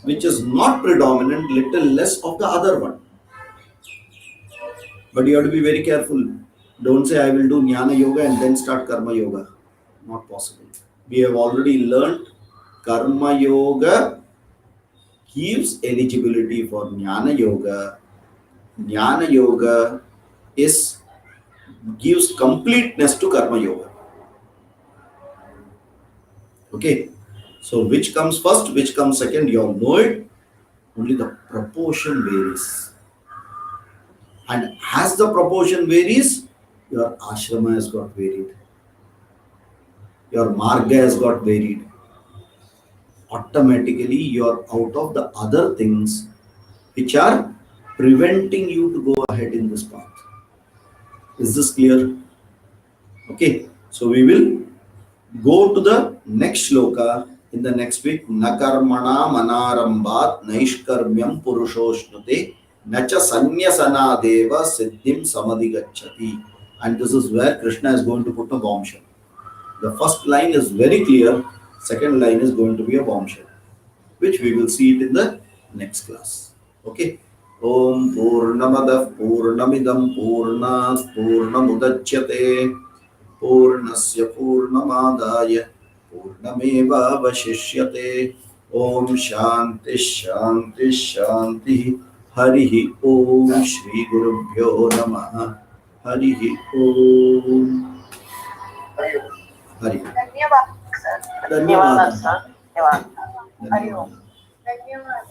which is not predominant, little less of the other one. But you have to be very careful. Don't say I will do jnana yoga and then start karma yoga. Not possible. We have already learned karma yoga gives eligibility for jnana yoga. Jnana yoga is gives completeness to karma yoga. Okay. So which comes first, which comes second, you all know it. Only the proportion varies. And as the proportion varies, your ashrama has got varied. Your marga has got varied. Automatically, you are out of the other things which are preventing you to go ahead in this path. Is this clear? Okay. So we will go to the next shloka in the next week. Nakarmana manarambat naishkarmyam purushoshnute nacha sanyasana deva siddhim samadhigacchati. And this is where Krishna is going to put a bombshell. The first line is very clear, second line is going to be a bombshell, which we will see it in the next class. Okay. Om Purnamadah Purnamidam Purnat Purnamudachyate पूर्णस्य पूर्णमादाय पूर्णमेवावशिष्यते. ओम शांति शांति शांति. हरि ओम. श्री गुरुभ्यो नमः. हरि ओम. हरि. धन्यवाद sir. धन्यवाद sir. धन्यवाद. हरि ओम. धन्यवाद.